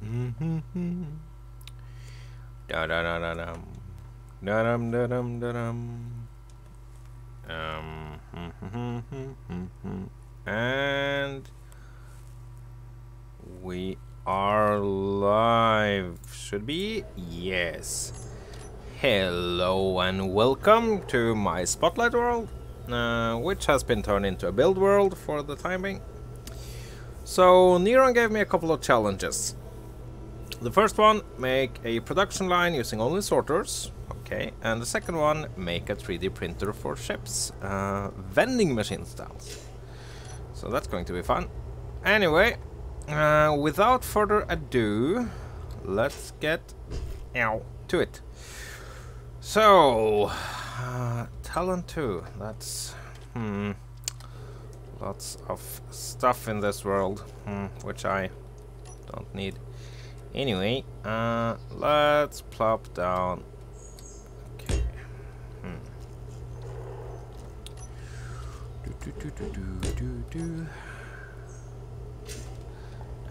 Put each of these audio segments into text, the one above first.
Da da da da dum. Da dum da dum da dum. And we are live. Should be? Yes. Hello and welcome to my Spotlight world, which has been turned into a build world for the time being. So N1rans gave me a couple of challenges. The first one, make a production line using only sorters. Okay, and the second one, make a 3D printer for ships, vending machine styles. So that's going to be fun. Anyway, without further ado, let's get to it. So, talent 2, that's lots of stuff in this world, which I don't need. Anyway, let's plop down. Okay.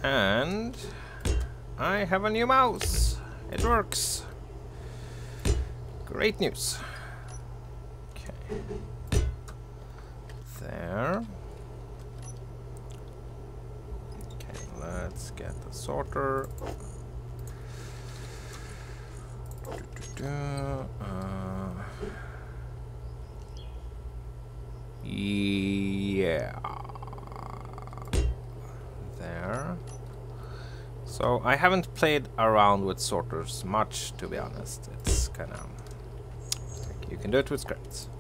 And I have a new mouse. It works. Great news. Okay. There. Okay, let's get the sorter. Yeah. There. So I haven't played around with sorters much, to be honest. It's kind of like you can do it with scripts,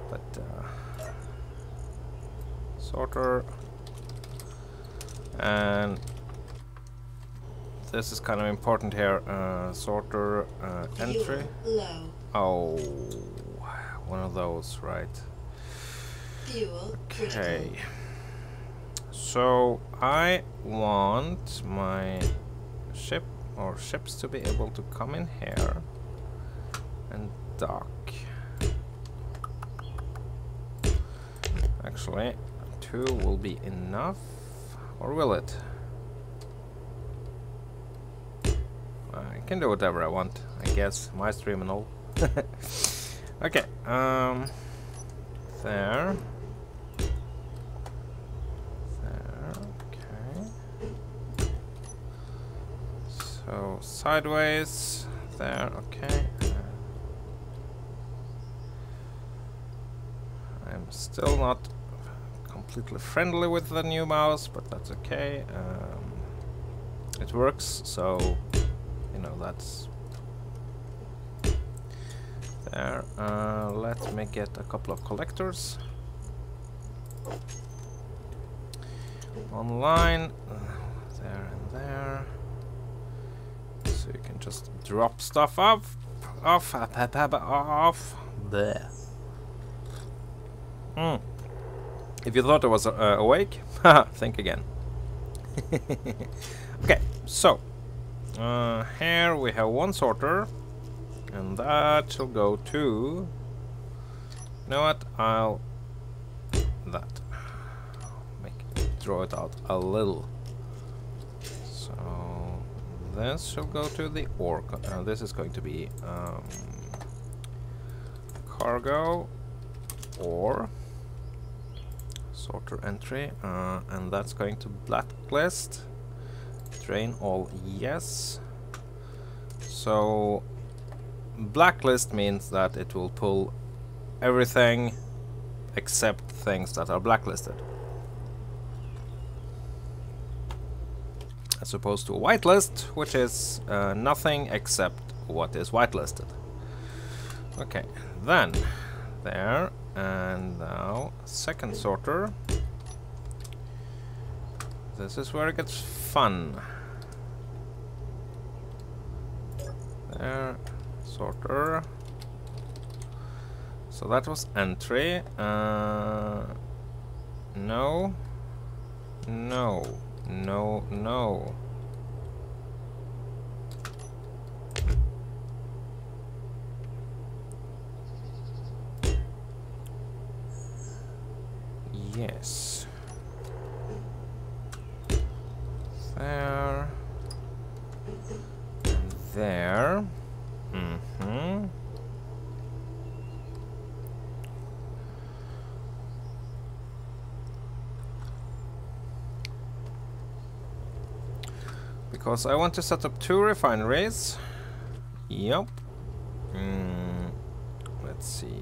but sorter, and this is kind of important here. Sorter entry. Low. Oh, one of those, right? Fuel Okay. critical. So I want my ship or ships to be able to come in here and dock. Actually, 2 will be enough, or will it? I can do whatever I want, I guess. My stream and all. Okay, there. So sideways, there, okay. I'm still not completely friendly with the new mouse, but that's okay. It works, so you know that's there. Let me get a couple of collectors online, there and there. So you can just drop stuff off there. If you thought I was awake, think again. Okay, so here we have one sorter, and that shall go to. You know what? I'll draw it out a little. This shall go to the ore. This is going to be cargo or sorter entry, and that's going to blacklist. Drain all, yes. So blacklist means that it will pull everything except things that are blacklisted, as opposed to a whitelist, which is nothing except what is whitelisted. Okay, then there, and now second sorter. This is where it gets fun. There, sorter. So that was entry. No, no, no, no. Yes. There. And there. Mm-hmm. Because I want to set up 2 refineries. Yep. Let's see.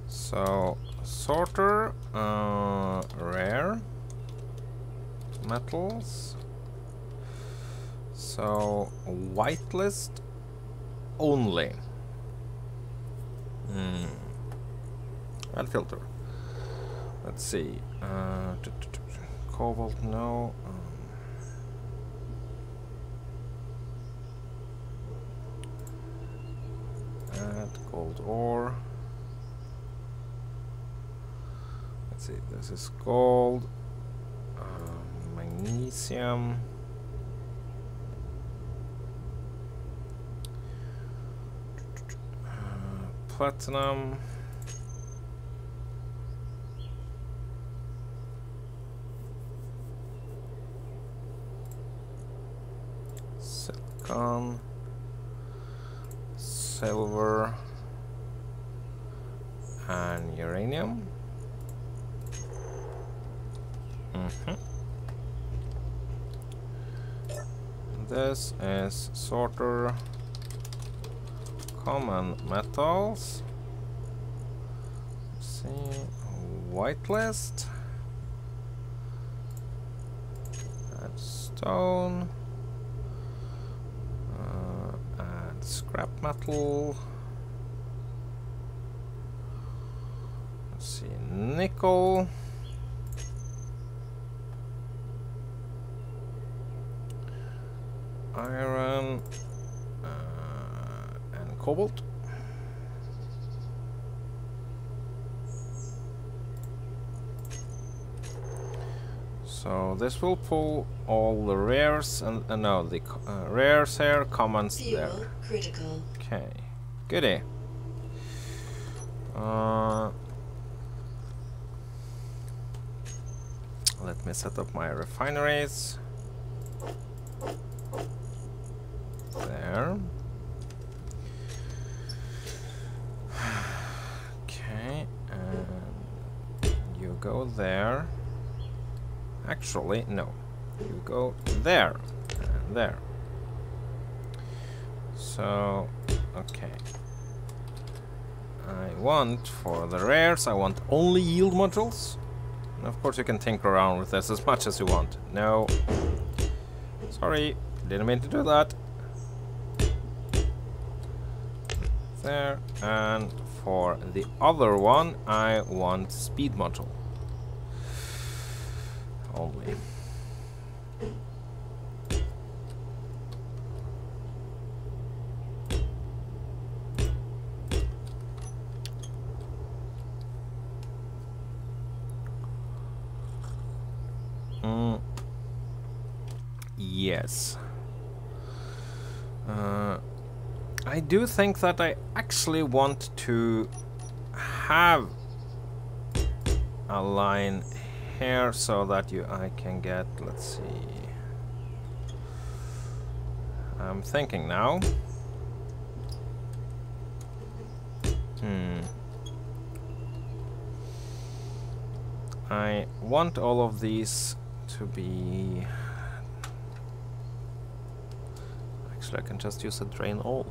So, sorter, rare metals. So, whitelist only. And filter. Let's see. Cobalt, no. Add gold ore. Let's see. This is gold. Magnesium. Platinum. Silicon. Silver. And uranium. This is sorter. Common metals. Let's see, whitelist. Add stone. Add scrap metal. Let's see, nickel. Iron. Cobalt. So this will pull all the rares and no, the rares here, commons there. Critical. Okay, goodie. Let me set up my refineries. There. Go there. Actually, no. You go there and there. So, okay. I want, for the rares, I want only yield modules. And of course you can tinker around with this as much as you want. No. Sorry, didn't mean to do that. There. And for the other one, I want speed module. Only. Yes. I do think that I actually want to have a line here so that I can get, let's see. I'm thinking now. I want all of these to be. Actually, I can just use a drain all.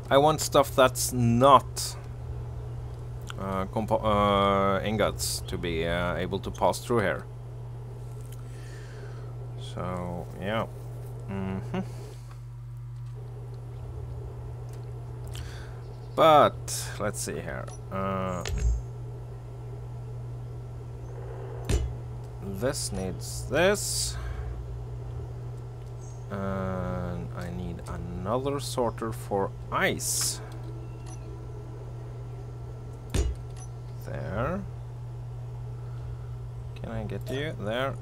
I want stuff that's not ingots to be able to pass through here. So, yeah. But, let's see here. This needs this. And I need another sorter for ice. There. Can I get you? There.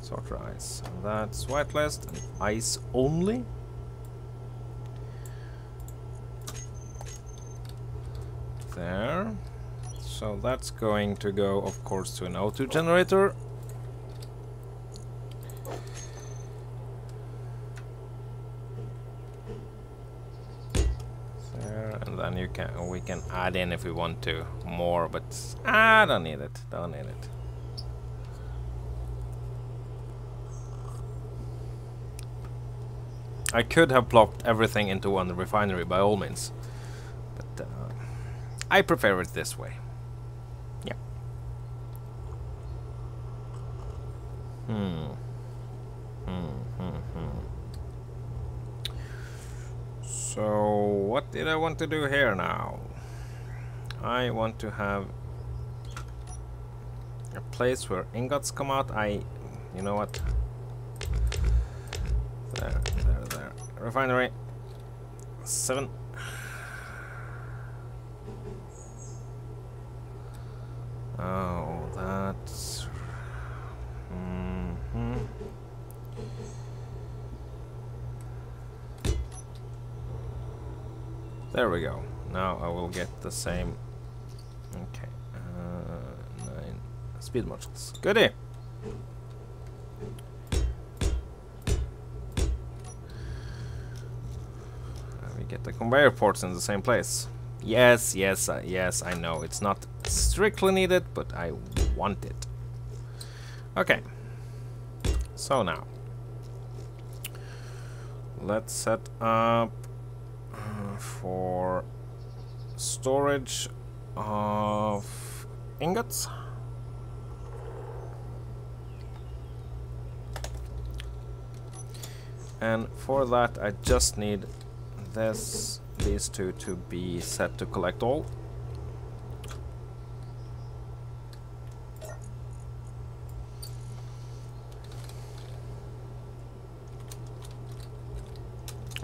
Sorter ice. And that's whitelist and ice only. there. So that's going to go, of course, to an O2 generator. There, and then we can add in if we want to more, but I don't need it. Don't need it. I could have plopped everything into one refinery by all means, but I prefer it this way. Yeah. So what did I want to do here now? I want to have a place where ingots come out. You know what? There. Refinery 7. Oh, that's... There we go. Now I will get the same. Okay. 9 speed modules. Goodie! We get the conveyor ports in the same place. Yes, I know. It's not strictly needed, but I want it. Okay. So now. Let's set up for storage of ingots. And for that I just need these two to be set to collect all.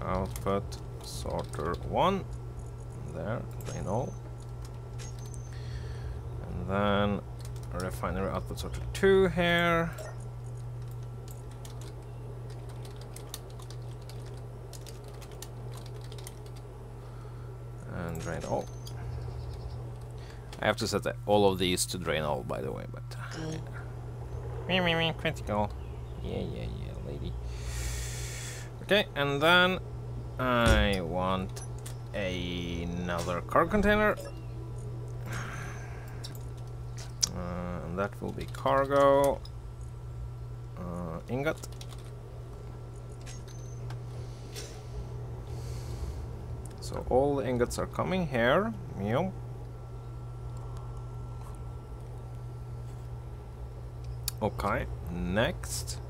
Output sorter 1 there, drain all, and then refinery output sorter 2 here, and drain all. I have to set all of these to drain all, by the way, but critical. Yeah, lady. Okay, and then I want another cargo container, and that will be cargo ingot. So all the ingots are coming here. Yep. Okay, next.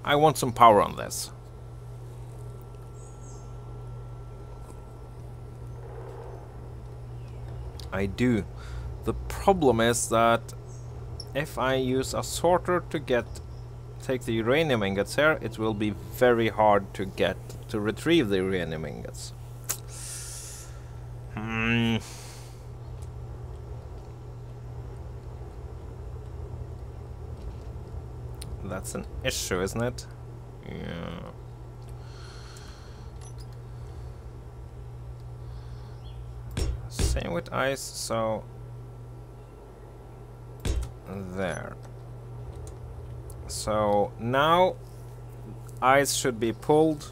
I want some power on this. I do. The problem is that if I use a sorter to take the uranium ingots here, it will be very hard to retrieve the uranium ingots. That's an issue, isn't it? Yeah. Same with ice, so there. So now ice should be pulled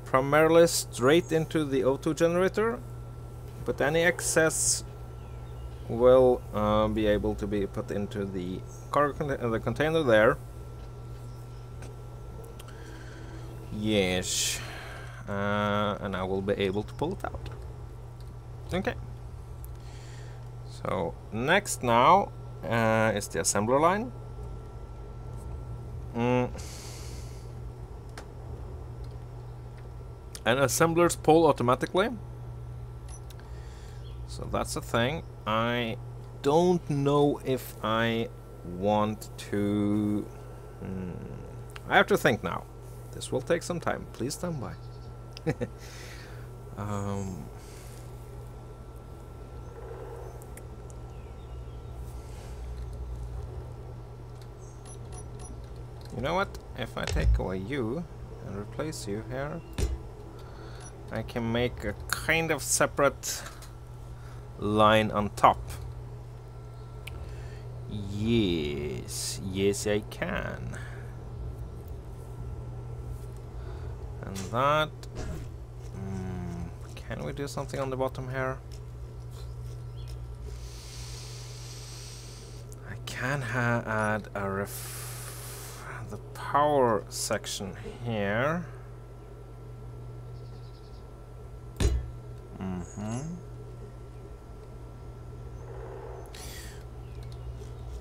primarily straight into the O2 generator, but any excess will be able to be put into the cargo container there. Yes, and I will be able to pull it out. Okay. So next now is the assembler line. And assemblers pull automatically. So that's a thing. I don't know if I want to... I have to think now. This will take some time. Please stand by. You know what? If I take away you and replace you here, I can make a kind of separate line on top. Yes, yes I can. And that... can we do something on the bottom here? I can add a the power section here.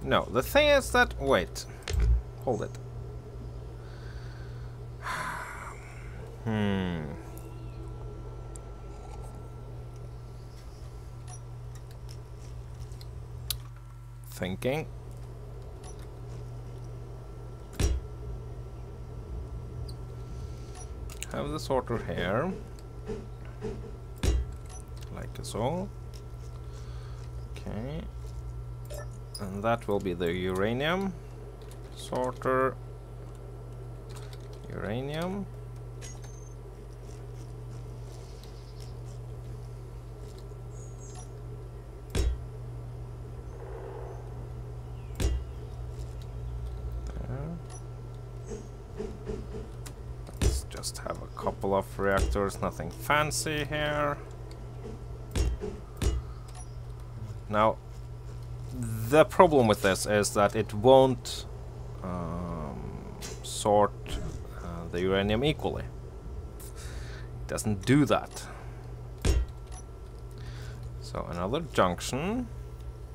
No, the thing is that... wait. Hold it. Thinking. Have the sorter here. Like so. Okay. And that will be the uranium sorter. Uranium. There. Let's just have a couple of reactors, nothing fancy here. Now, the problem with this is that it won't sort the uranium equally. It doesn't do that. So another junction.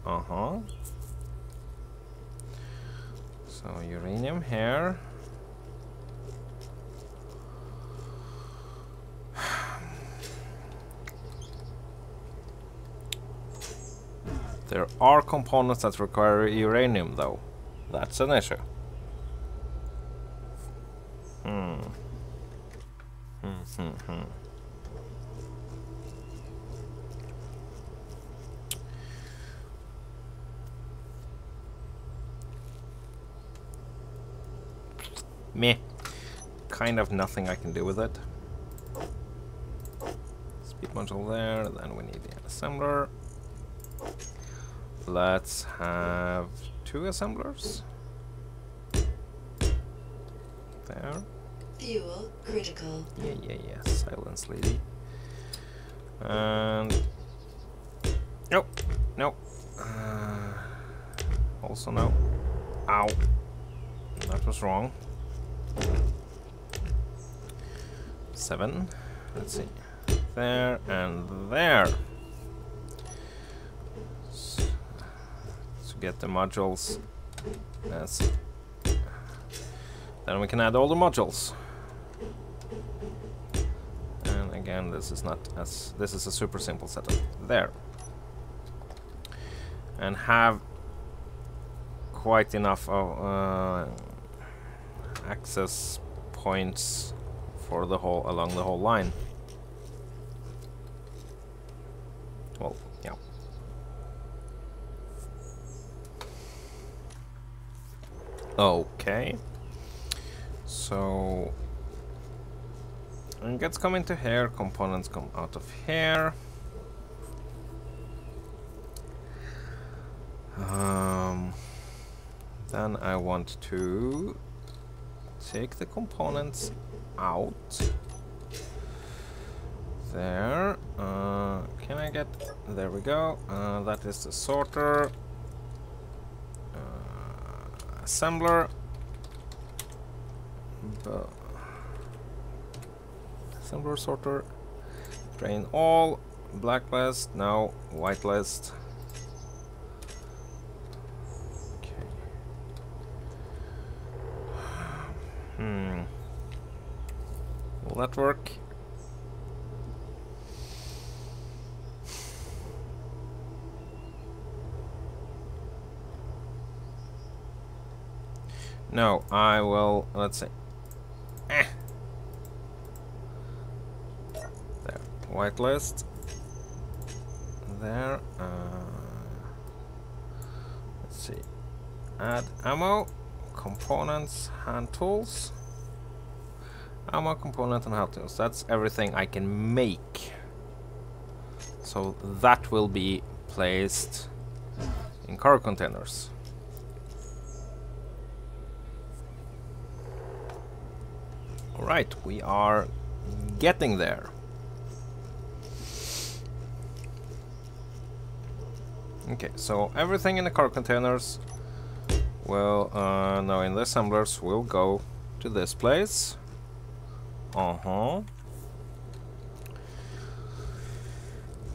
So uranium here. There are components that require uranium, though. That's an issue. Meh. Kind of nothing I can do with it. Speed module there, then we need the assembler. Let's have 2 assemblers. There. Fuel critical. Yeah. Silence, lady. And... no. Also no. Ow. That was wrong. 7. Let's see. There and there. Get the modules. Yes. Then we can add all the modules. And again, this is not as... this is a super simple setup. There. And have quite enough of access points for the whole... along the whole line. Well, yeah. Okay, so ingots come into here, components come out of here. Then I want to take the components out. There. Can I get... there we go. That is the sorter. Assembler. Assembler sorter. Drain all. Blacklist. No. Whitelist. Okay. Will that work? No, I will, let's see. There. Whitelist. There. Let's see. Add ammo. components, hand tools. Ammo, component, and hand tools. That's everything I can make. So that will be placed in cargo containers. Alright, we are getting there. Okay, so everything in the cargo containers will, no, in the assemblers will go to this place.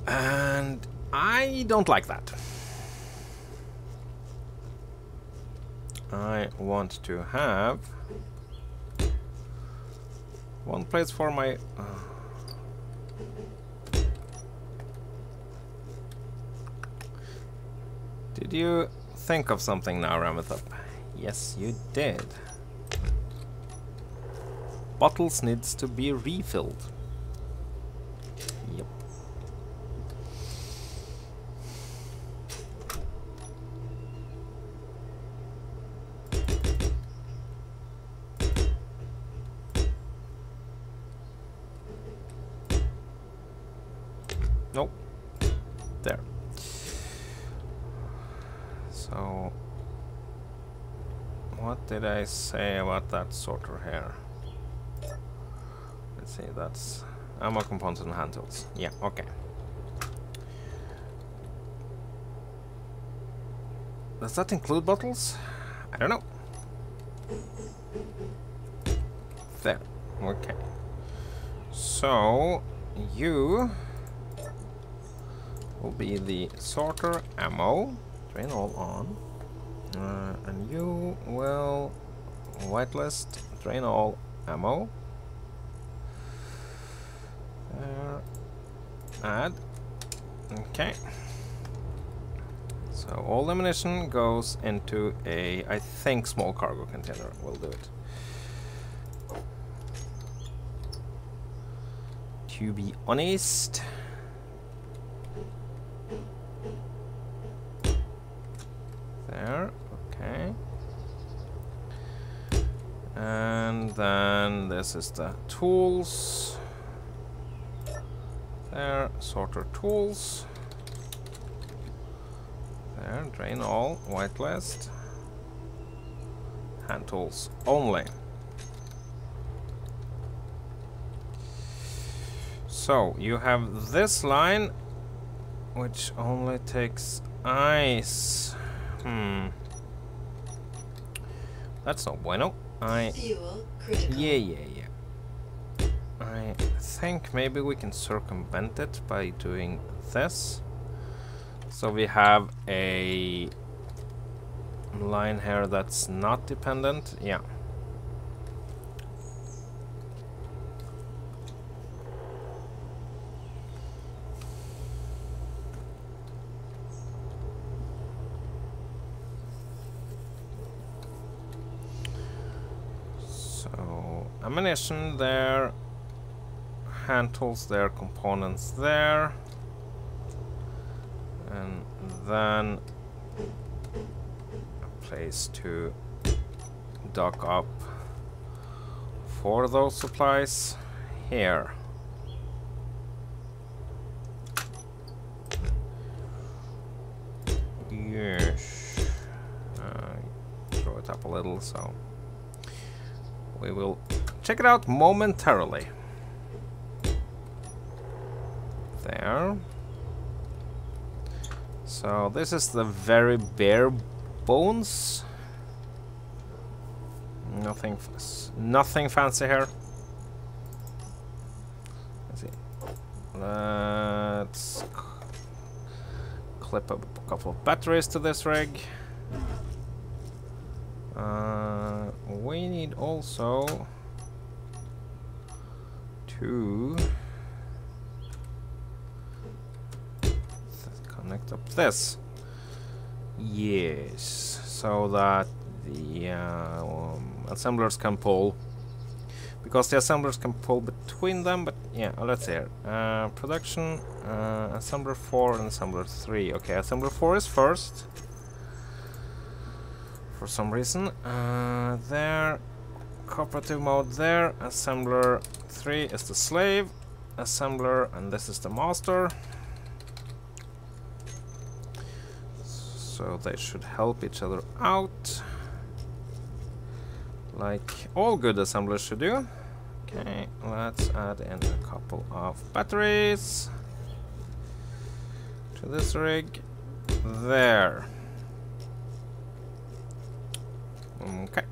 And I don't like that. I want to have one place for my... Did you think of something now, Ramethop? Yes, you did. Bottles needs to be refilled. Yep. Nope. There. So, what did I say about that sorter here? Let's see, that's ammo, components, and hand tools. Yeah, okay. Does that include bottles? I don't know. There. Okay. So, you will be the sorter, ammo, drain all on, and you will whitelist, drain all, ammo. Add. Okay. So all ammunition goes into a, I think, small cargo container. We'll do it. To be honest. There. Okay. And then this is the tools. There, sorter tools. There, drain all, whitelist. Hand tools only. So, you have this line, which only takes ice. That's not bueno. Fuel critical. Yeah. I think maybe we can circumvent it by doing this. So we have a line here that's not dependent. Yeah. So ammunition there. Hand tools there, components there, and then a place to dock up for those supplies here. Yes. Throw it up a little, so we will check it out momentarily. There. So this is the very bare bones. Nothing fancy here. Let's see. Let's clip a couple of batteries to this rig. We need also to connect up this. Yes, so that the assemblers can pull, because the assemblers can pull between them. But yeah, let's see here. Production, assembler 4 and assembler 3. Okay, assembler 4 is first. for some reason. There, cooperative mode there. Assembler 3 is the slave. Assembler, and this is the master. So they should help each other out, like all good assemblers should do. Okay, let's add in a couple of batteries to this rig. There. Okay.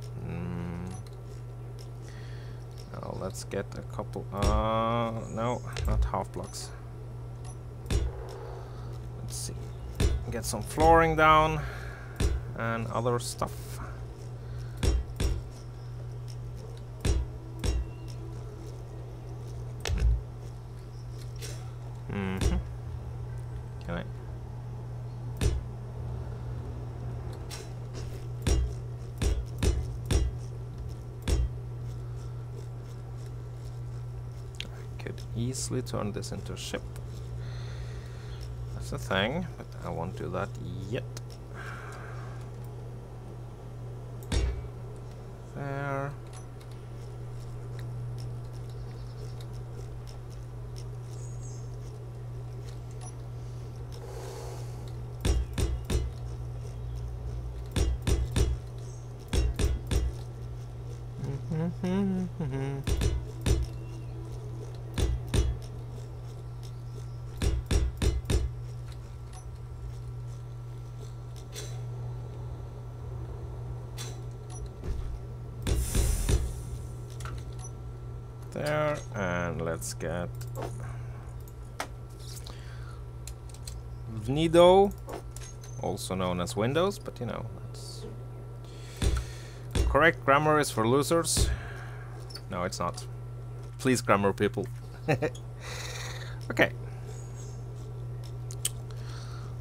Now let's get a couple. No, not half blocks. Let's see. Get some flooring down and other stuff. Can I? I could easily turn this into a ship. That's a thing, but I won't do that yet. There. There, and let's get Vnido, also known as Windows, but you know, that's correct grammar is for losers. No, it's not. Please, grammar people. Okay.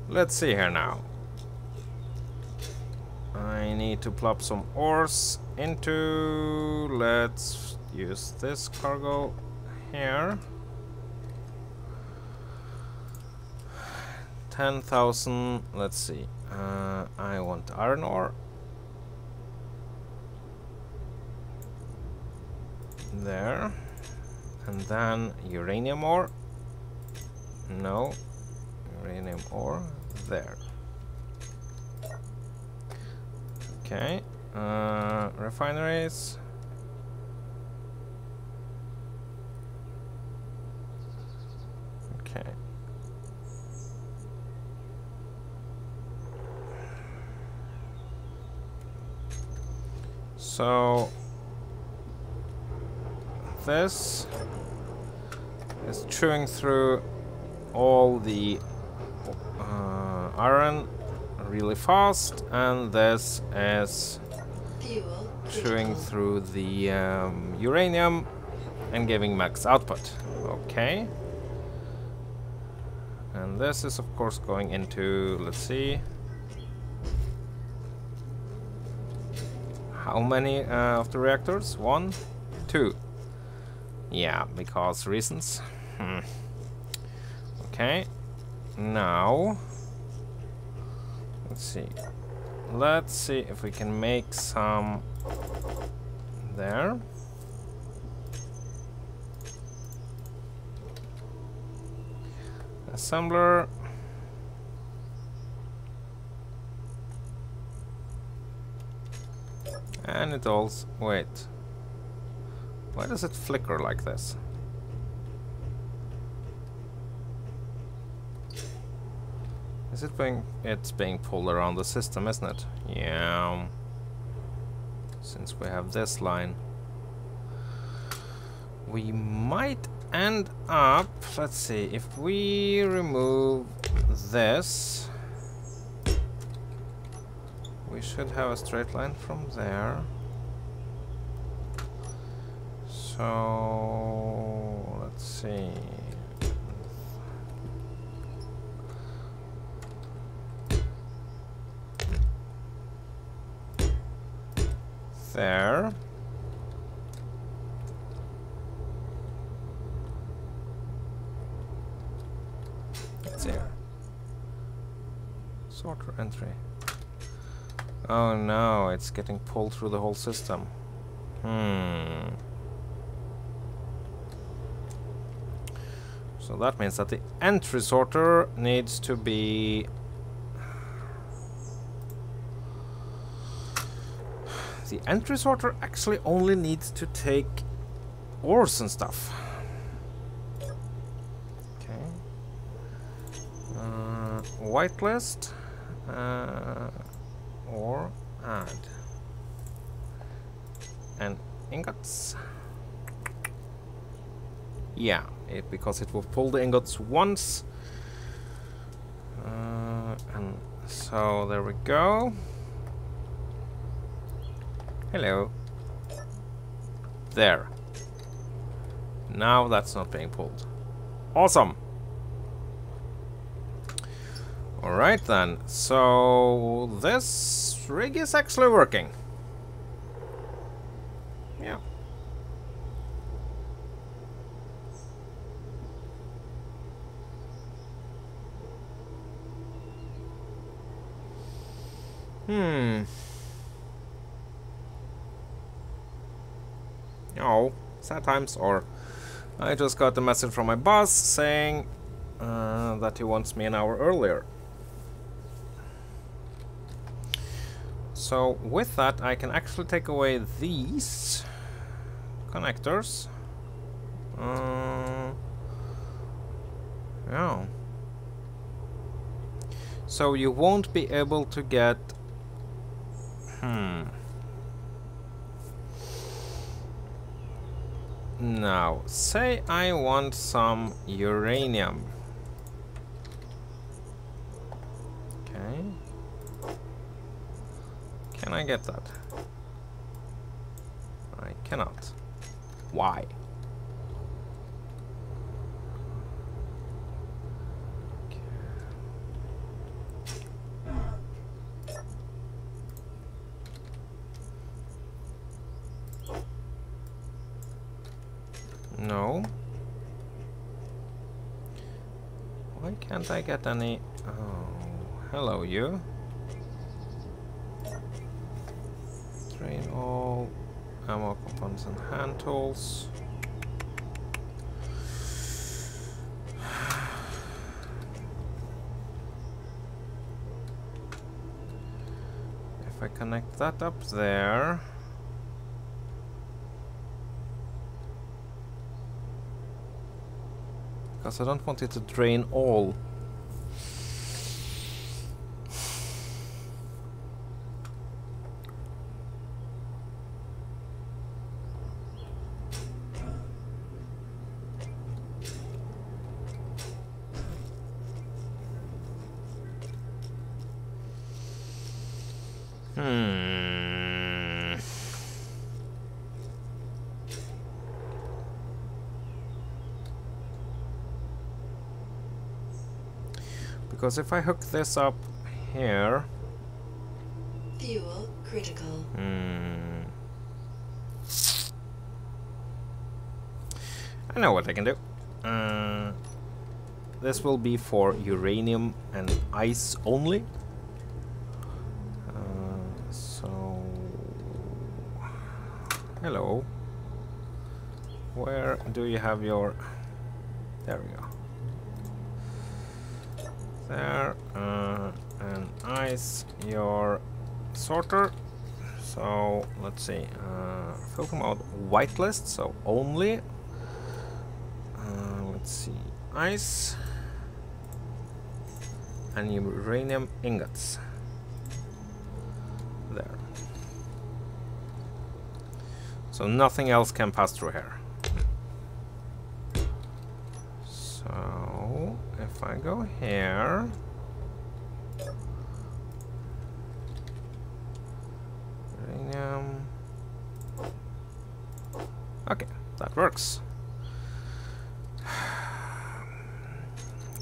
Let's see here now. I need to plop some ores into. Let's use this cargo here. 10,000. Let's see. I want iron ore. There. And then uranium ore. No. Uranium ore. There. Okay. Refineries. Okay. So this is chewing through all the iron really fast, and this is chewing through the uranium and giving max output. Okay. And this is of course going into, let's see, how many of the reactors? 1, 2. Yeah, because reasons. Okay. Now let's see. Let's see if we can make some there. Assembler. And it also, wait. Why does it flicker like this? Is it being, it's being pulled around the system, isn't it? Yeah. Since we have this line. We might end up, let's see, if we remove this, we should have a straight line from there. So let's see. There. There. Sorter entry. Oh no, it's getting pulled through the whole system. So that means that the entry sorter needs to be... The entry sorter actually only needs to take ores and stuff. Okay. Whitelist. Or add. And ingots. Yeah, because it will pull the ingots once. And so there we go. Hello. There. Now that's not being pulled. Awesome. Alright then. So this rig is actually working. Yeah. Oh, sad times. Or I just got a message from my boss saying that he wants me an hour earlier. So with that, I can actually take away these connectors. Yeah. So you won't be able to get... Now, say I want some uranium. Okay. Can I get that? I cannot. Why? No. Why can't I get any... Oh, hello you. Train all ammo components and hand tools. If I connect that up there... Because I don't want it to drain all. Because if I hook this up here... Fuel critical. I know what I can do. This will be for uranium and ice only. So... Hello. Where do you have your... There we go. There, and ice your sorter. So let's see, filter mode whitelist, so only. Let's see, ice and uranium ingots. There. So nothing else can pass through here. So if I go here, uranium. Okay, that works.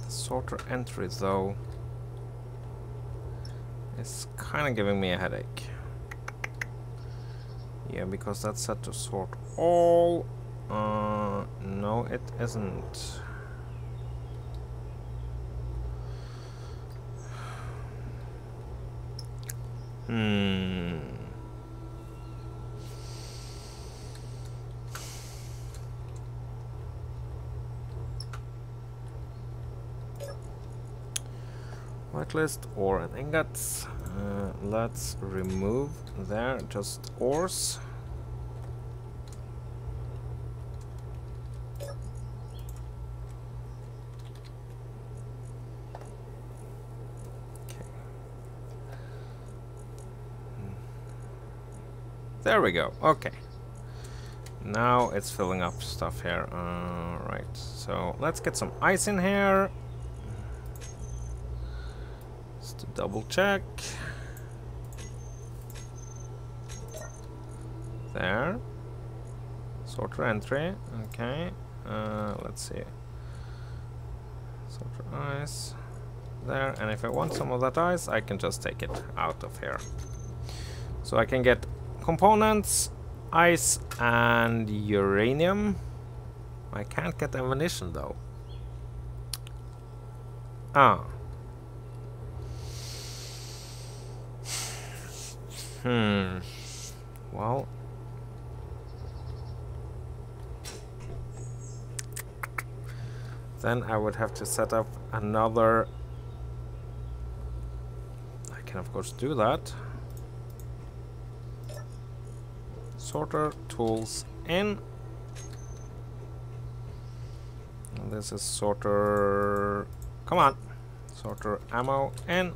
The sorter entry though is kind of giving me a headache. Yeah, because that's set to sort all. No, it isn't. Hmm. Whitelist ore and ingots. Let's remove there just ores. There we go. Okay. Now it's filling up stuff here. Right. So let's get some ice in here. Just to double check. There. Sorter entry. Okay. Let's see. Sorter ice. There. And if I want some of that ice, I can just take it out of here. So I can get components, ice, and uranium. I can't get ammunition though. Ah. Well. Then I would have to set up another. I can of course do that. Sorter tools in. And this is sorter. Come on. Sorter ammo in.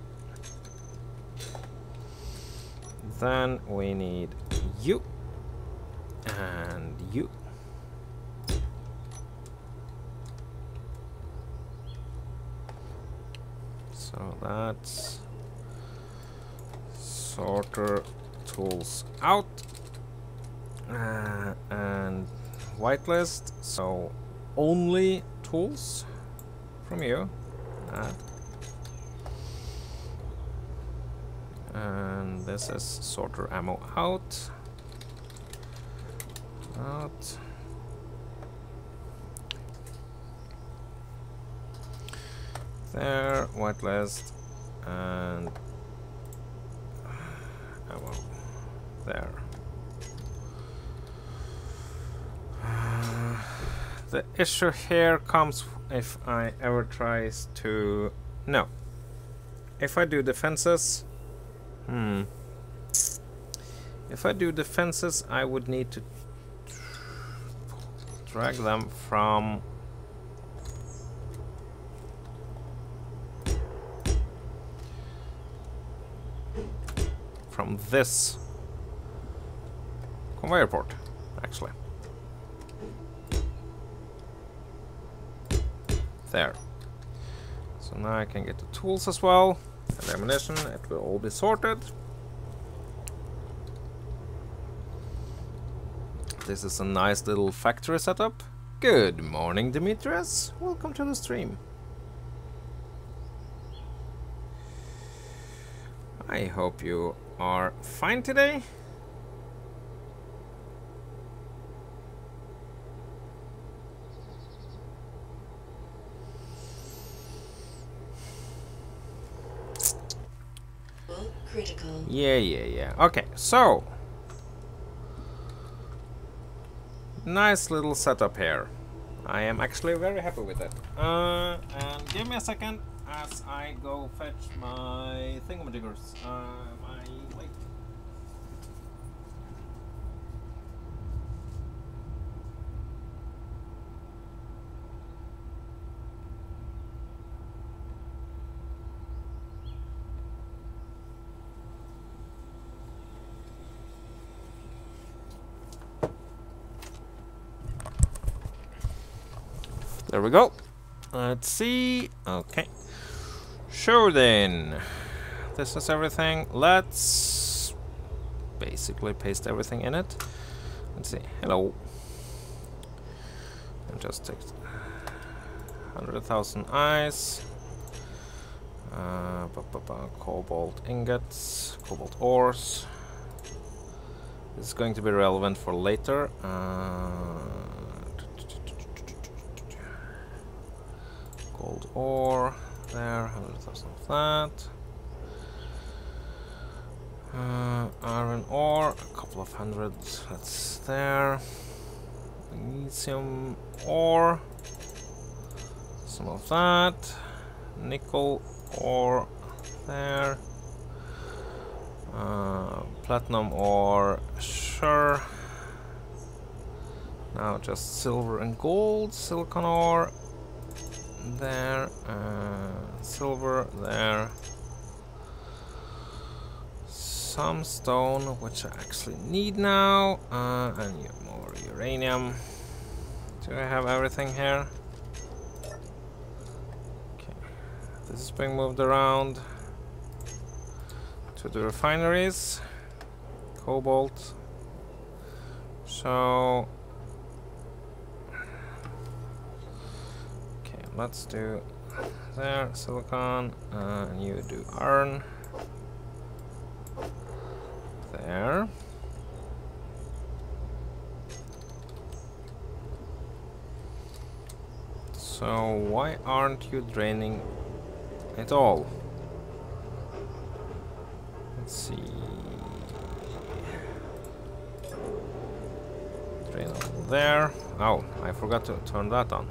Then we need you and you. So that's sorter tools out. And whitelist, so only tools from you. And this is sorter ammo out. Out. There, whitelist, and ammo. There. The issue here comes if I ever tries to... No. If I do defenses... If I do defenses, I would need to drag them from... this conveyor port, actually. There. So now I can get the tools as well, and ammunition. It will all be sorted. This is a nice little factory setup. Good morning, Demetrius. Welcome to the stream. I hope you are fine today. Critical. Yeah. Okay, so nice little setup here. I am actually very happy with it. And give me a second as I go fetch my thingamajiggers. Wait. There we go. Let's see. Okay. Sure then. This is everything. Let's basically paste everything in it. Let's see. Hello. And just take 100,000 ice. Cobalt ingots. Cobalt ores. This is going to be relevant for later. Gold ore there, 100,000 of that. Iron ore, a couple of hundred, that's there. Magnesium ore, some of that. Nickel ore there. Platinum ore, sure. Now just silver and gold, silicon ore there, silver there. Some stone, which I actually need now, and more uranium. Do I have everything here? Okay, this is being moved around to the refineries. Cobalt. So, okay, let's do there, silicon, and you do iron. There. So why aren't you draining it all? Let's see. Drain all there. Oh, I forgot to turn that on.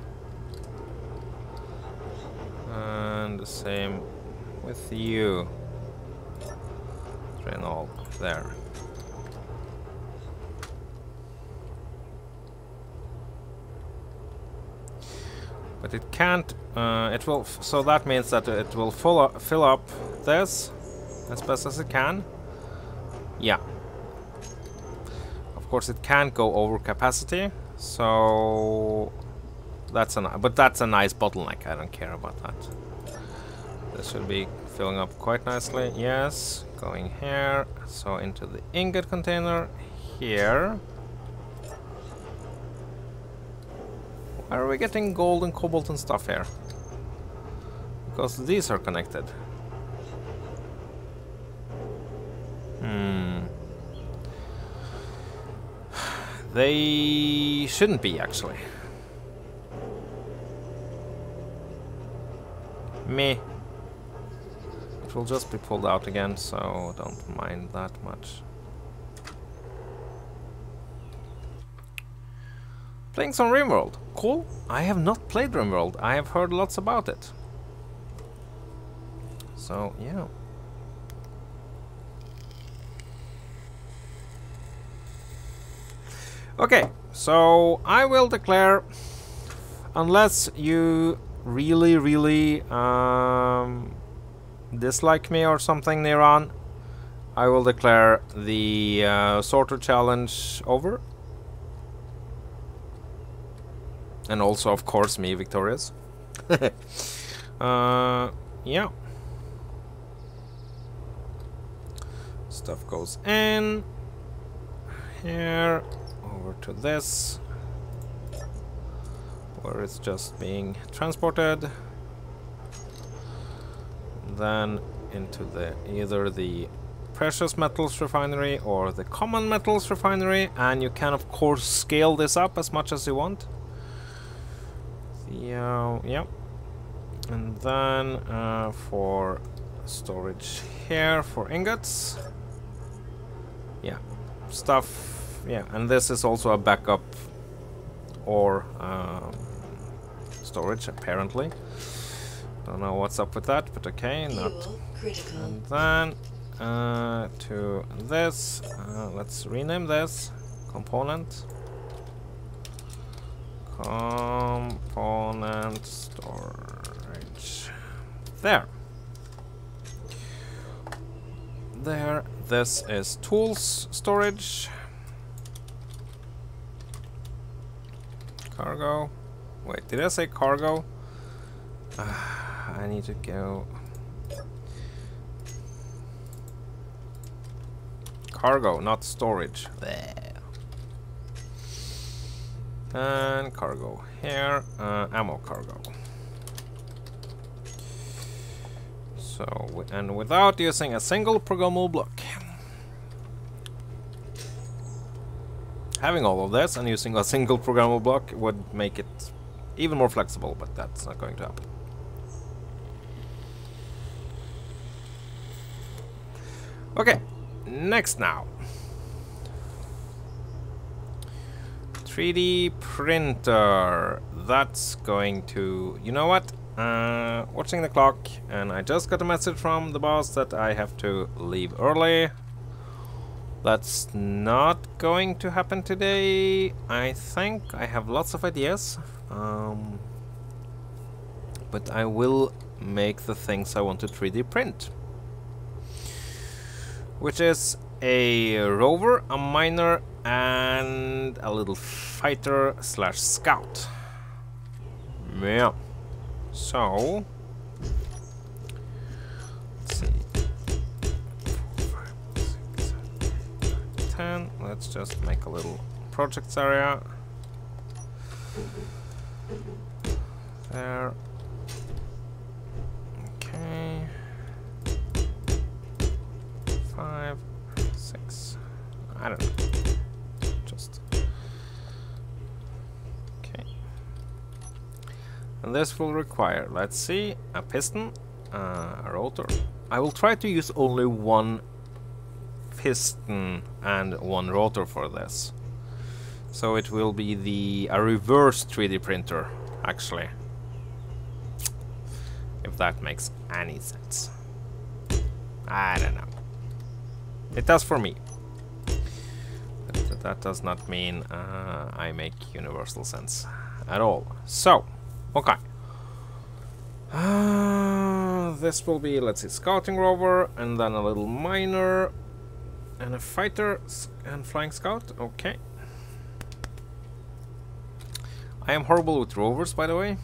And the same with you. Drain all there. But it can't, it will, so that means that it will fill up this as best as it can. Yeah. Of course it can't go over capacity, so that's that's a nice bottleneck, I don't care about that. This should be filling up quite nicely, yes. Going here, so into the ingot container here. Why are we getting gold and cobalt and stuff here? Because these are connected. They shouldn't be, actually. Meh. It will just be pulled out again, so don't mind that much. Playing some RimWorld. Cool. I have not played RimWorld. I have heard lots about it. So, yeah. Okay, so I will declare, unless you really dislike me or something, N1rans, I will declare the sorter challenge over. And also, of course, me victorious. Yeah. Stuff goes in. Here. Over to this. Where it's just being transported. Then into the either the precious metals refinery or the common metals refinery. And you can, of course, scale this up as much as you want. Yeah, and then for storage here for ingots, yeah, stuff, yeah, and this is also a backup or storage apparently. Don't know what's up with that, but okay, not. And then to this, let's rename this component. Component storage. There. There. This is tools storage. Cargo. Wait, did I say cargo? I need to go. Cargo, not storage. Blech. And cargo here, ammo cargo. So, and without using a single programmable block. Having all of this and using a single programmable block would make it even more flexible, but that's not going to happen. Okay, next now. 3D printer. That's going to... You know what? Watching the clock, and I just got a message from the boss that I have to leave early. That's not going to happen today. I think I have lots of ideas. But I will make the things I want to 3D print. Which is a rover, a miner, and a little fighter slash scout. Yeah. So, let's see. 4, 5, 6, 7, 8, 9, 10. Let's just make a little projects area. There. Okay. 5, 6. I don't know. Just. Okay. And this will require, let's see, a piston, a rotor. I will try to use only one piston and one rotor for this. So it will be a reverse 3D printer, actually. If that makes any sense. I don't know. It does for me. But that does not mean I make universal sense at all. So, okay. This will be, let's see, scouting rover, and then a little miner, and a fighter, and flying scout. Okay. I am horrible with rovers, by the way.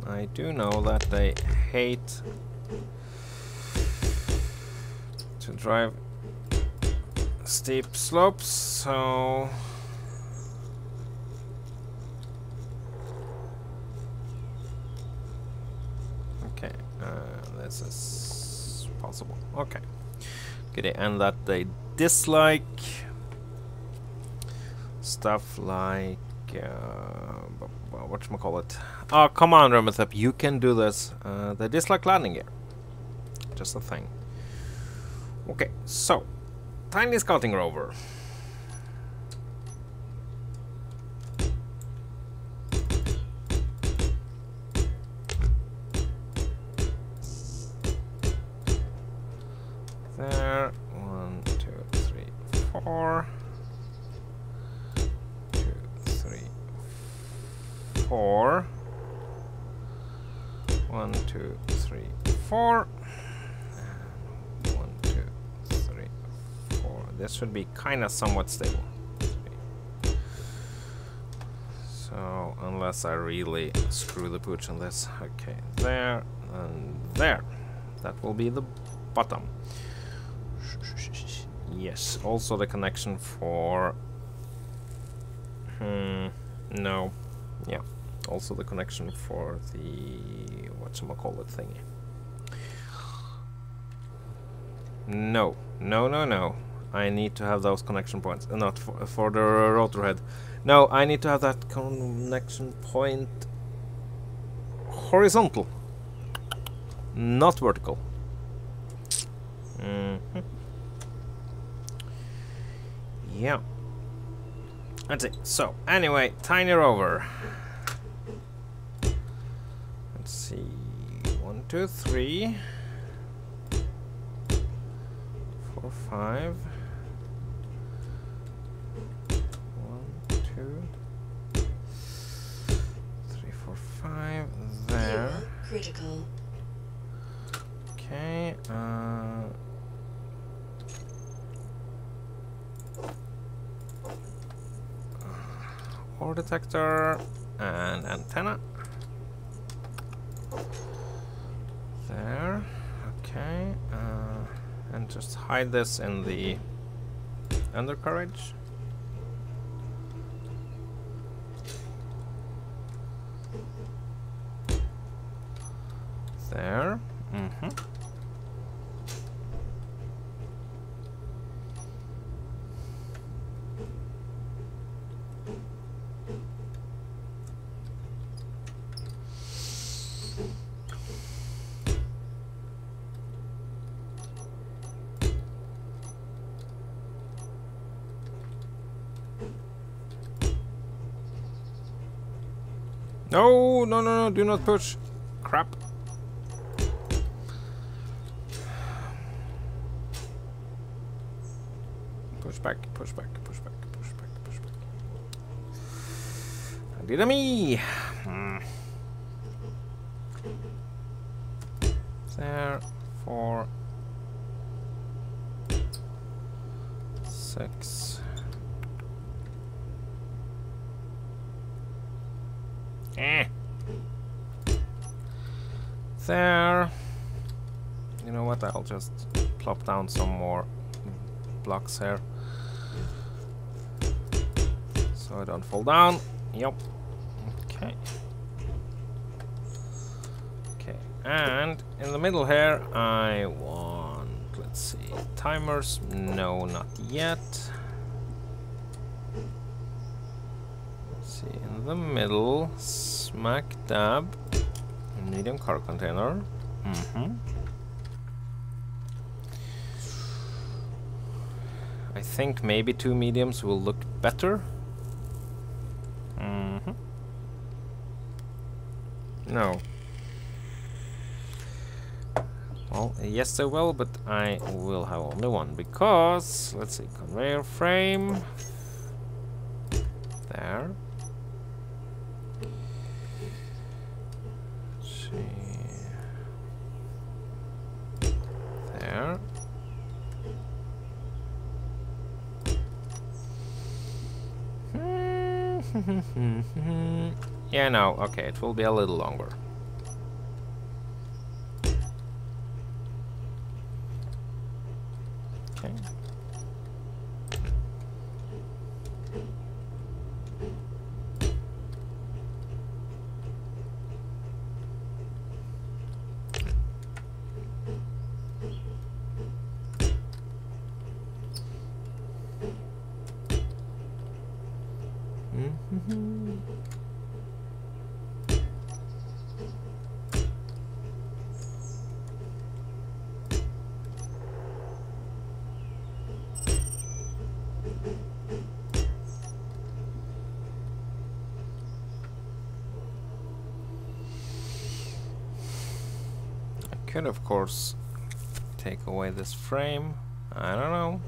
I do know that they hate to drive steep slopes, so okay, this is possible. Okay, good, and that they dislike stuff like whatchamacallit. Oh, come on, Remethep, you can do this. They dislike landing gear. Just a thing. Okay, so tiny scouting rover. There. 1, 2, 3, 4. 2, 3, 4. 1, 2, 3, 4. And 1, 2, 3, 4. This should be kind of somewhat stable. 3. So, unless I really screw the pooch on this. Okay, there and there. That will be the bottom. Yes, also the connection for... no. Yeah, also the connection for the... whatchamacallit thingy. No, no, no, no. I need to have those connection points. Not for the rotor head. No, I need to have that connection point horizontal, not vertical. Yeah. That's it. So, anyway, tiny rover. Let's see. 1, 2, 3, 4, 5. 1, 2, 3, 4, 5. There. Critical. Okay. Ore detector and antenna. There. Okay. And just hide this in the undercarriage. There. No, no, no, no, do not push. Crap. Push back, push back, push back, push back, push back. Did me. There, 4, 6. There. You know what? I'll just plop down some more blocks here, so I don't fall down. Yep. Okay. Okay. And in the middle here, I want. Let's see. Timers. No, not yet. Let's see. In the middle, smack dab. Medium car container. I think maybe 2 mediums will look better. No. Well, yes they will, but I will have only one because, let's see, conveyor frame. There. There. Yeah, no, okay, it will be a little longer. Okay. Could of course take away this frame. I don't know.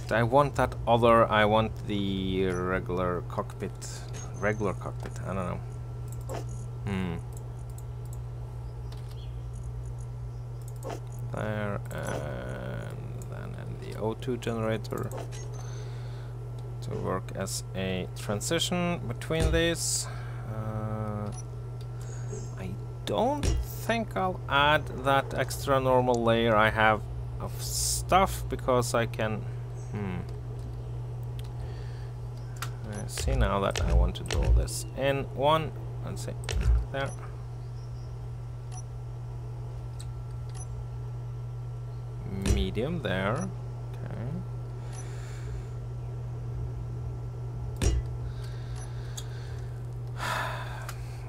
But I want that other. I want the regular cockpit. I don't know. There, and then the O2 generator to work as a transition between these. I don't think I'll add that extra normal layer I have of stuff because I can. I see now that I want to draw this N1. Let's see. There. Medium there. Okay.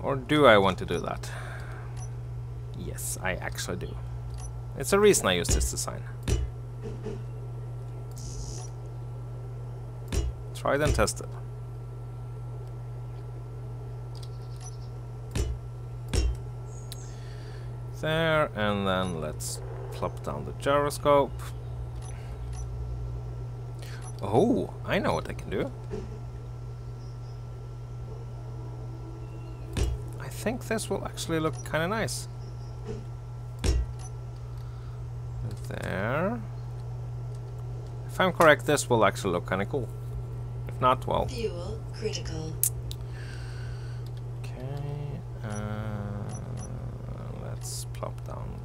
Or do I want to do that? Yes, I actually do. It's a reason I use this design. Tried and tested. There, and then let's plop down the gyroscope. Oh, I know what I can do. I think this will actually look kind of nice. There. If I'm correct, this will actually look kind of cool. If not, well. Fuel critical. Okay. Let's plop down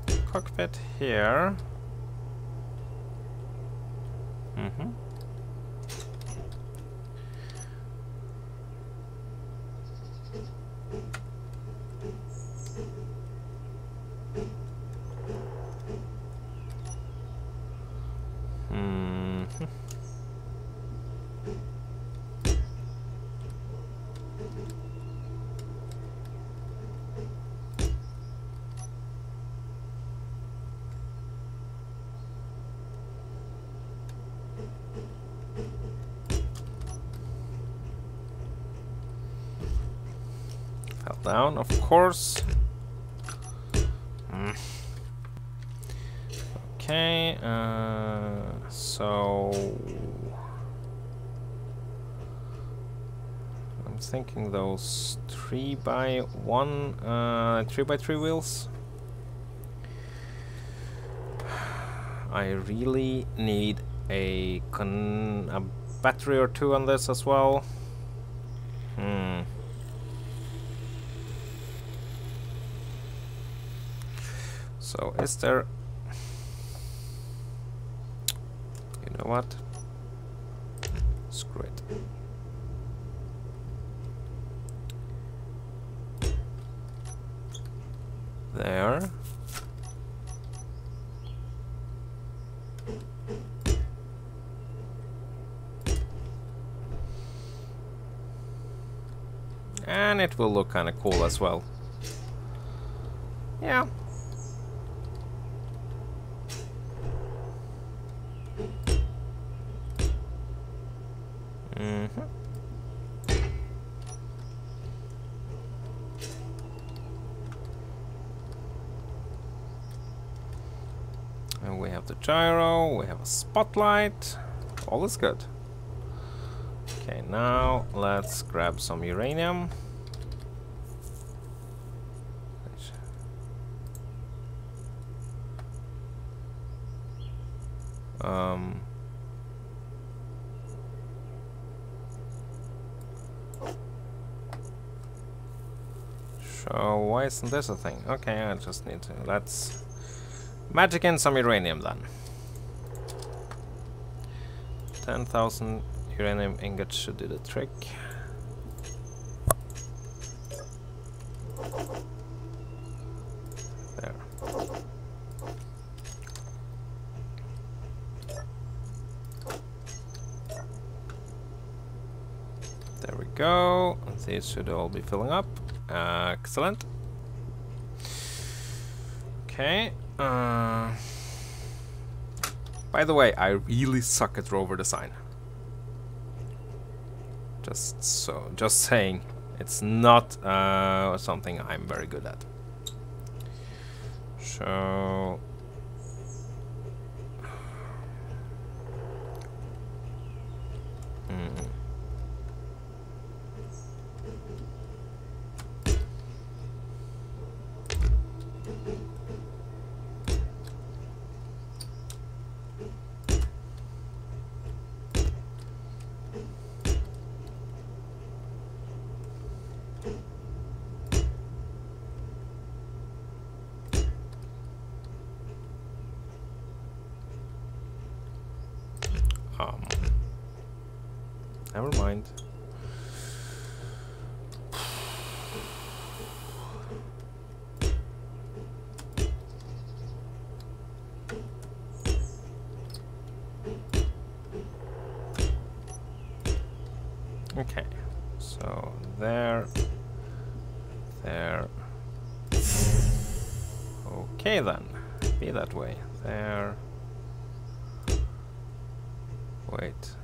the cockpit here. down, of course. Okay, so I'm thinking those 3x3 wheels. I really need a battery or two on this as well. So is there... You know what? Screw it. There. And it will look kind of cool as well. Yeah. And we have the gyro, we have a spotlight. All is good. Okay, now let's grab some uranium. So why isn't this a thing? Okay, I just need to... Let's magic in some uranium then. 10,000 uranium ingots should do the trick. There. There we go. These should all be filling up. Excellent. Okay. By the way, I really suck at rover design. Just saying, it's not something I'm very good at. So. Never mind. Okay, so there. Okay then, be that way. There. Wait.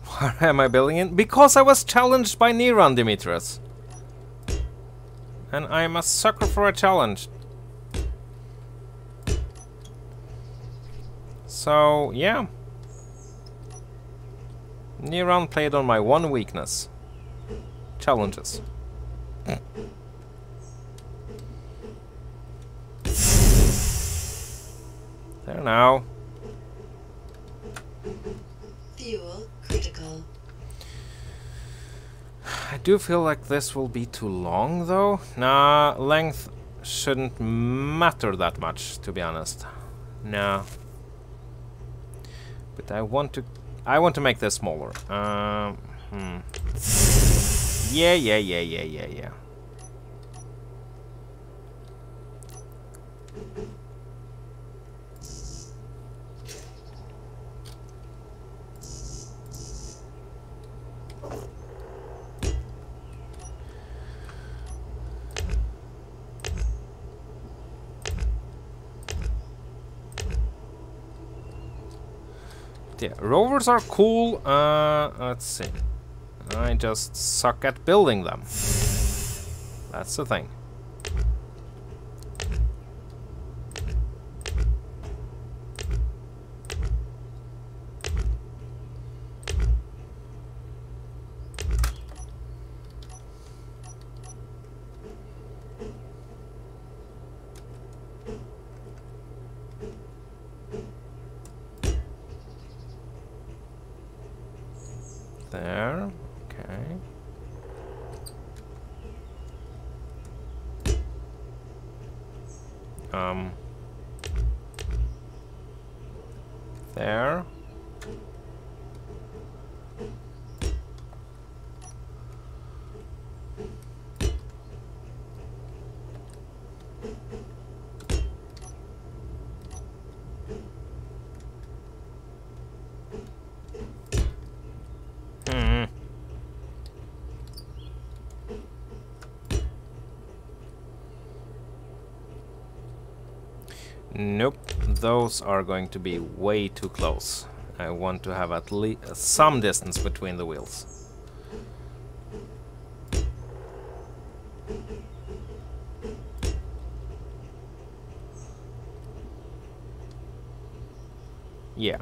Why am I building it? Because I was challenged by N1rans, Demetrius. And I'm a sucker for a challenge. So, yeah. N1rans played on my one weakness. Challenges. There now. Fuel critical. I do feel like this will be too long though. Nah, length shouldn't matter that much, to be honest. Nah. But I want to make this smaller. Yeah. Yeah, rovers are cool. Let's see. I just suck at building them. That's the thing. There, okay. There. Nope, those are going to be way too close. I want to have at least some distance between the wheels. Yeah.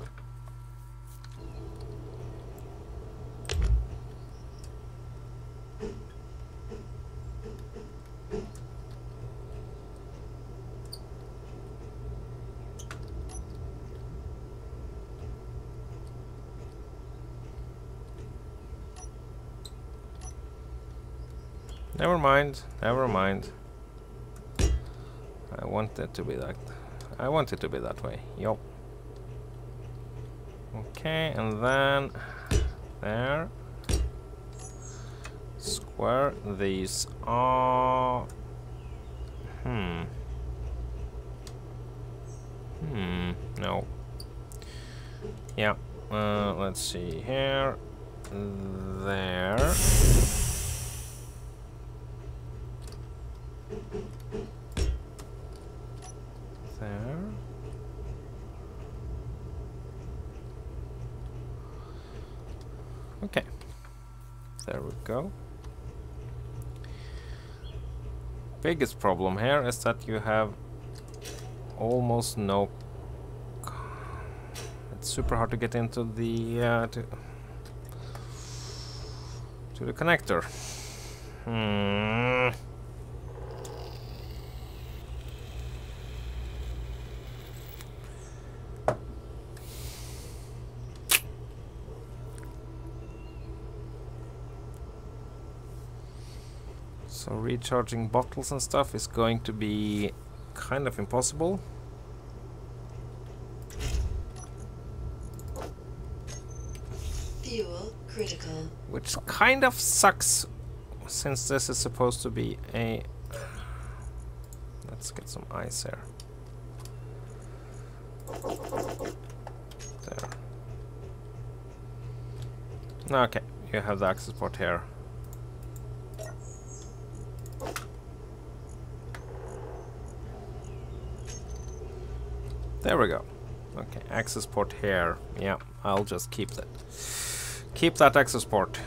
Never mind, never mind. I want it to be that. I want it to be that way. Yup. Okay, and then there. Square these are. No. Yeah. Let's see here. There. There. Okay. There we go. Biggest problem here is that you have almost no. It's super hard to get into the to the connector. So recharging bottles and stuff is going to be kind of impossible. Fuel critical. Which kind of sucks, since this is supposed to be a... Let's get some ice here. There. Okay, you have the access port here. There we go. Okay, access port here. Yeah, I'll just keep that. Keep that access port.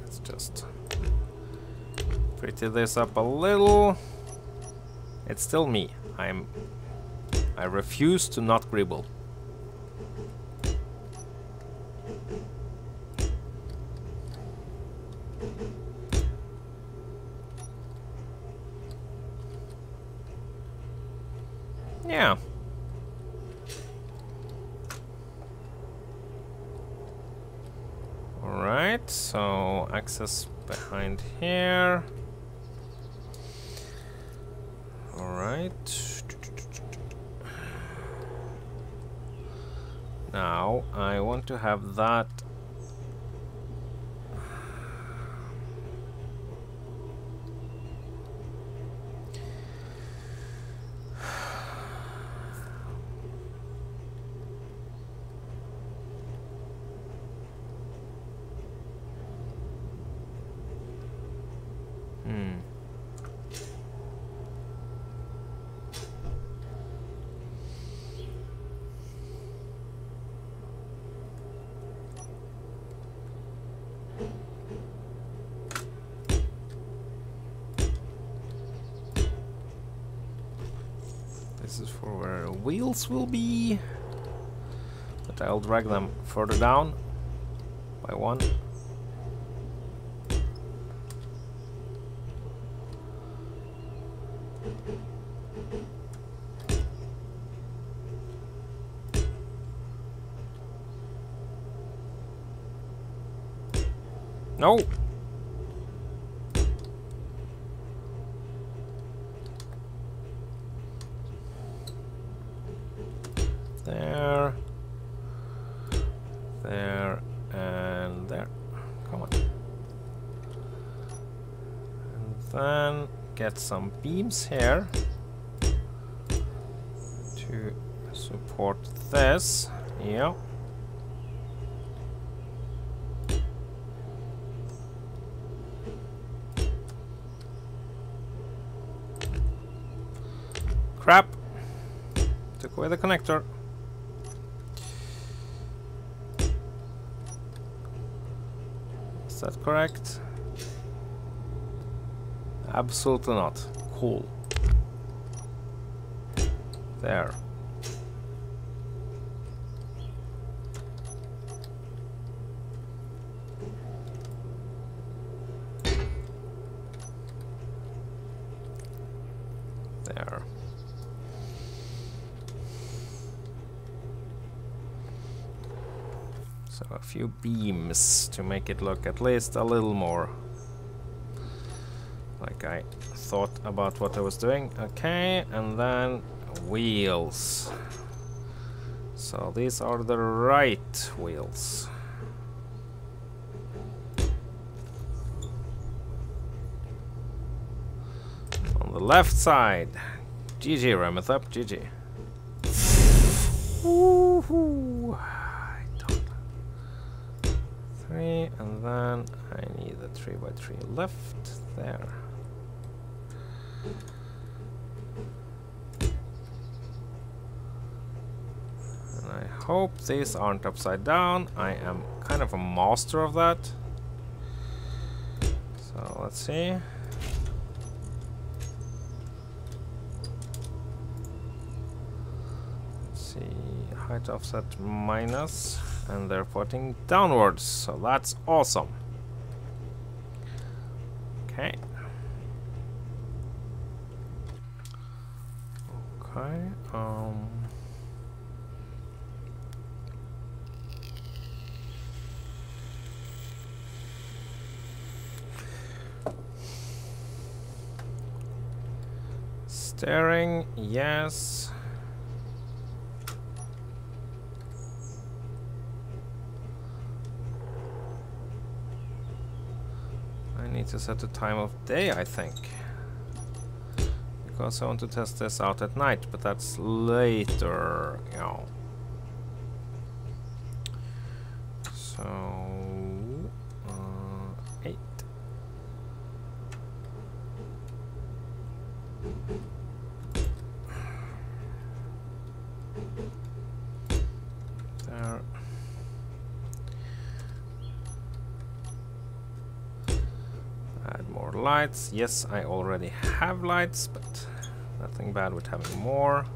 Let's just pretty this up a little. It's still me. I refuse to not gribble. Yeah. Alright, so access behind here. Alright. Now I want to have that. This is for where wheels will be, but I'll drag them further down by one. No! There. There. And there. Come on. And then get some beams here to support this. Yeah. Crap! Took away the connector. Is that correct? Absolutely not. Cool. There. There. So a few beams to make it look at least a little more like I thought about what I was doing. Okay, and then wheels. So these are the right wheels. On the left side. GG, Ramethup, GG. Woohoo! And then I need a 3x3 left there. And I hope these aren't upside down. I am kind of a master of that. So let's see. Let's see, height offset minus. And they're pointing downwards, so that's awesome. Okay. Okay. Steering, yes. Need to set the time of day, I think, because I want to test this out at night, but that's later, you know. So 8. There. Add more lights. Yes, I already have lights, but nothing bad with having more.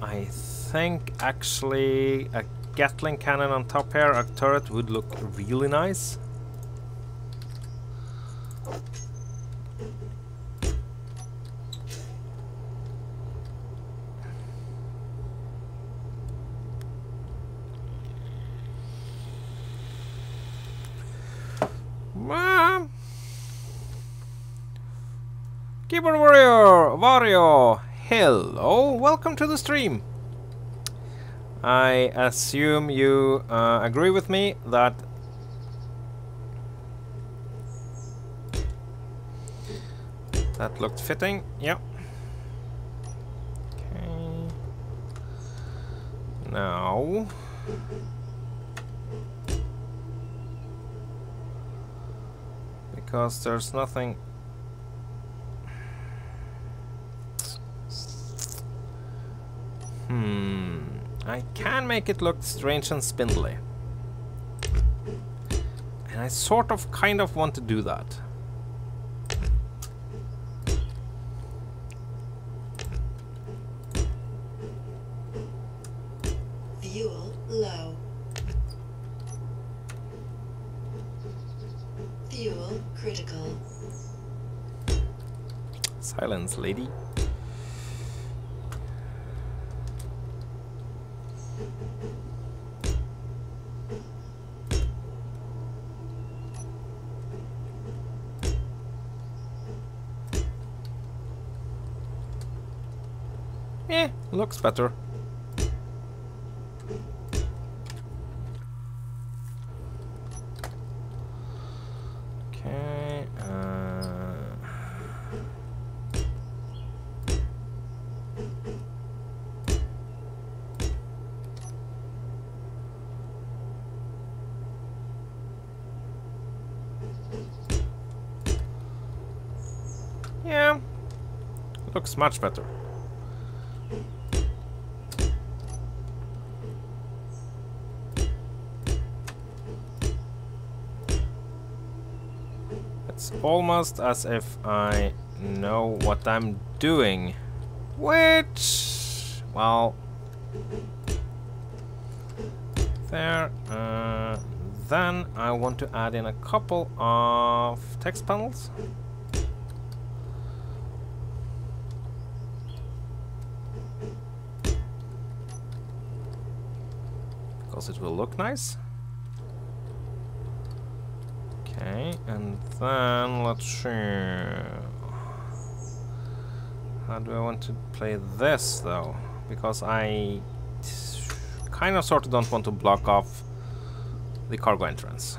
I think actually a Gatling cannon on top here, a turret, would look really nice. Keyboard Warrior, Wario, hello, welcome to the stream. I assume you agree with me that that looked fitting. Yep. Okay. Now, because there's nothing. I can make it look strange and spindly. And I sort of kind of want to do that. Fuel low. Fuel critical. Silence, lady. Looks better. Okay. Yeah. Looks much better. It's almost as if I know what I'm doing, which, well, there. Then I want to add in a couple of text panels. Because it will look nice. Okay, and then let's see. How do I want to play this though? Because I kind of sort of don't want to block off the cargo entrance.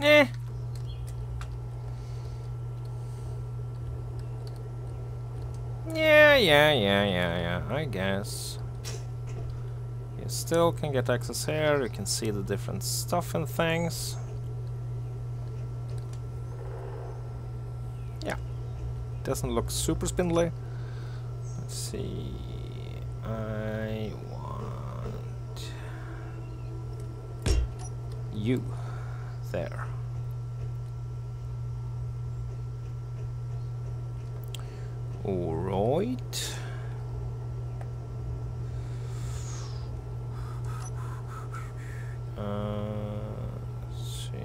Eh. Yeah, I guess. You still can get access here, you can see the different stuff and things. Yeah. Doesn't look super spindly. Let's see. I want you there. All right. Let's see.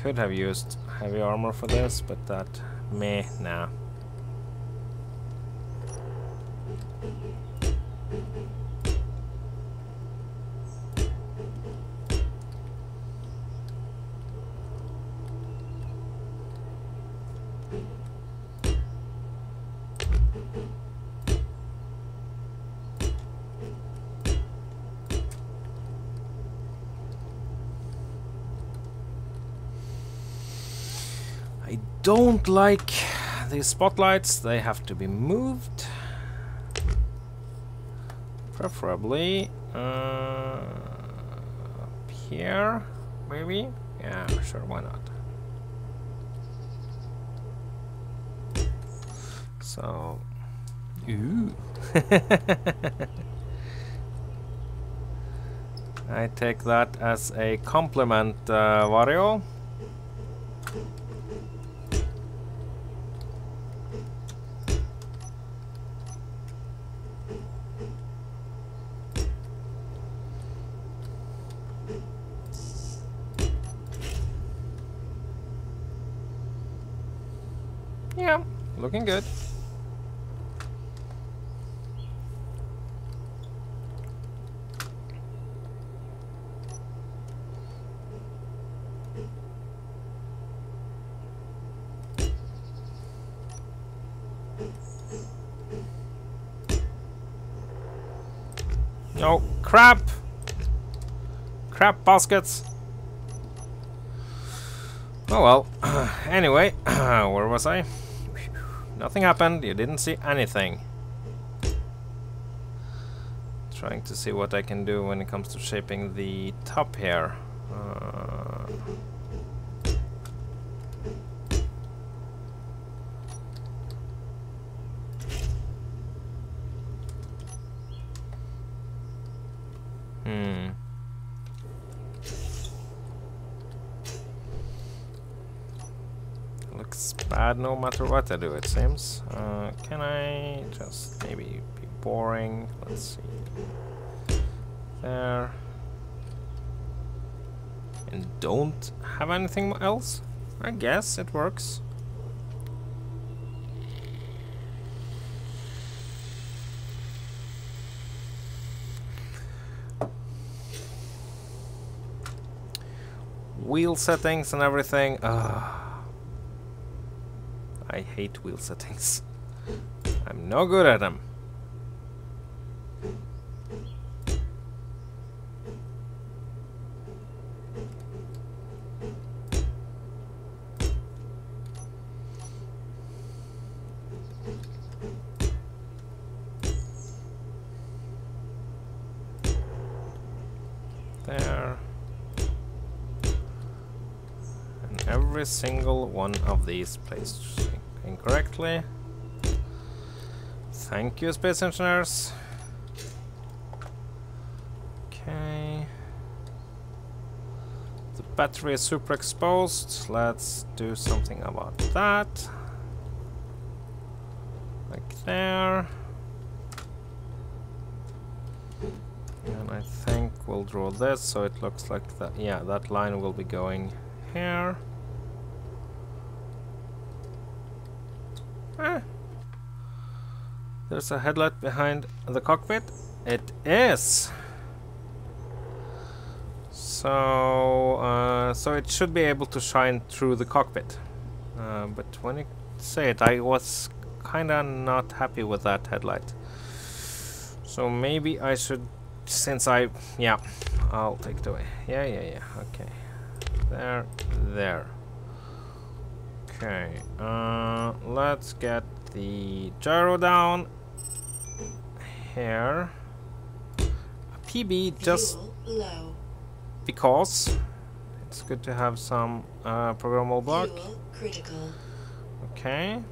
could have used heavy armor for this, but that meh, nah. I don't like these spotlights, they have to be moved. Preferably up here, maybe? Yeah, sure, why not? So, ooh. I take that as a compliment, Wario. Yeah, looking good. No, crap! Crap baskets! Oh well. Anyway, where was I? Nothing happened, you didn't see anything. Trying to see what I can do when it comes to shaping the top here. Looks bad no matter what I do, it seems. Can I just maybe be boring? Let's see. There. And don't have anything else? I guess it works. Wheel settings and everything. I hate wheel settings. I'm no good at them. There. And every single one of these placed incorrectly. Thank you, space engineers. Okay. The battery is super exposed. Let's do something about that. Like there. And I think we'll draw this so it looks like that. Yeah, that line will be going here. There's a headlight behind the cockpit. It is. So, so it should be able to shine through the cockpit. But when you say it, I was kinda not happy with that headlight. So maybe I should, since yeah, I'll take it away. Yeah, okay. There. Okay, let's get the gyro down here. A PB just low. Because it's good to have some programmable block. Fuel critical. Okay.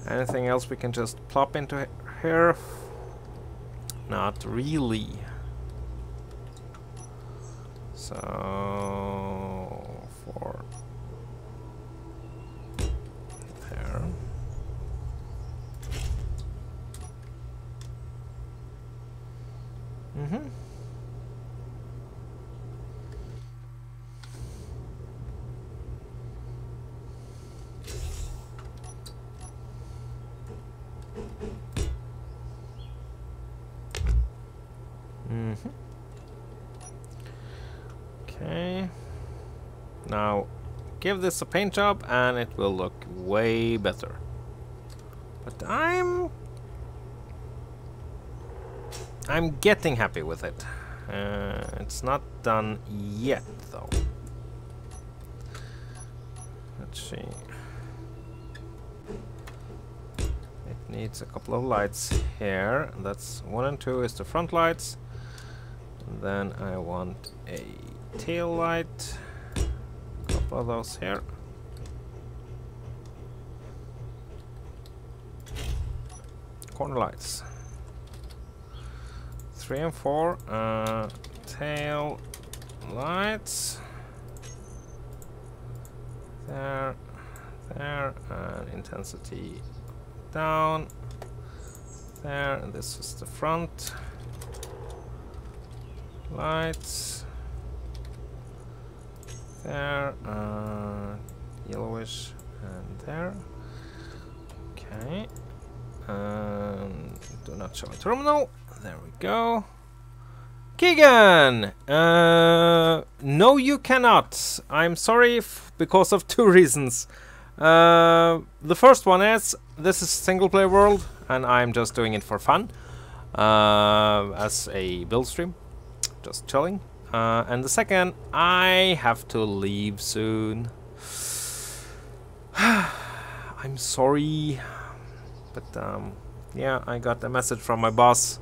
Anything else we can just plop into here? Not really. So for there. Okay. Now, give this a paint job and it will look way better. But I'm getting happy with it. It's not done yet, though. Let's see. It needs a couple of lights here. That's 1 and 2 is the front lights. And then I want a tail light. A couple of those here. Corner lights. 3 and 4 tail lights. There, and intensity down. There, and this is the front lights. There, yellowish, and there. Okay. Do not show a terminal. There we go. Keegan! No, you cannot. I'm sorry because of 2 reasons. The first one is this is single player world, and I'm just doing it for fun as a build stream, just chilling. And the second, I have to leave soon. I'm sorry, but yeah, I got a message from my boss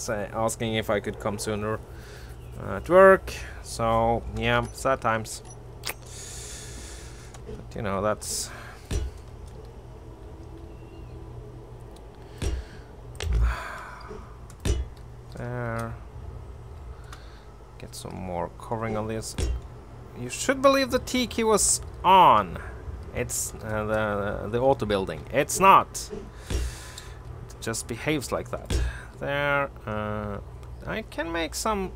asking if I could come sooner at work. So yeah, sad times. But you know, that's there. Get some more covering on this. You should believe the T key was on. It's the auto building. It's not. It just behaves like that. There. I can make some.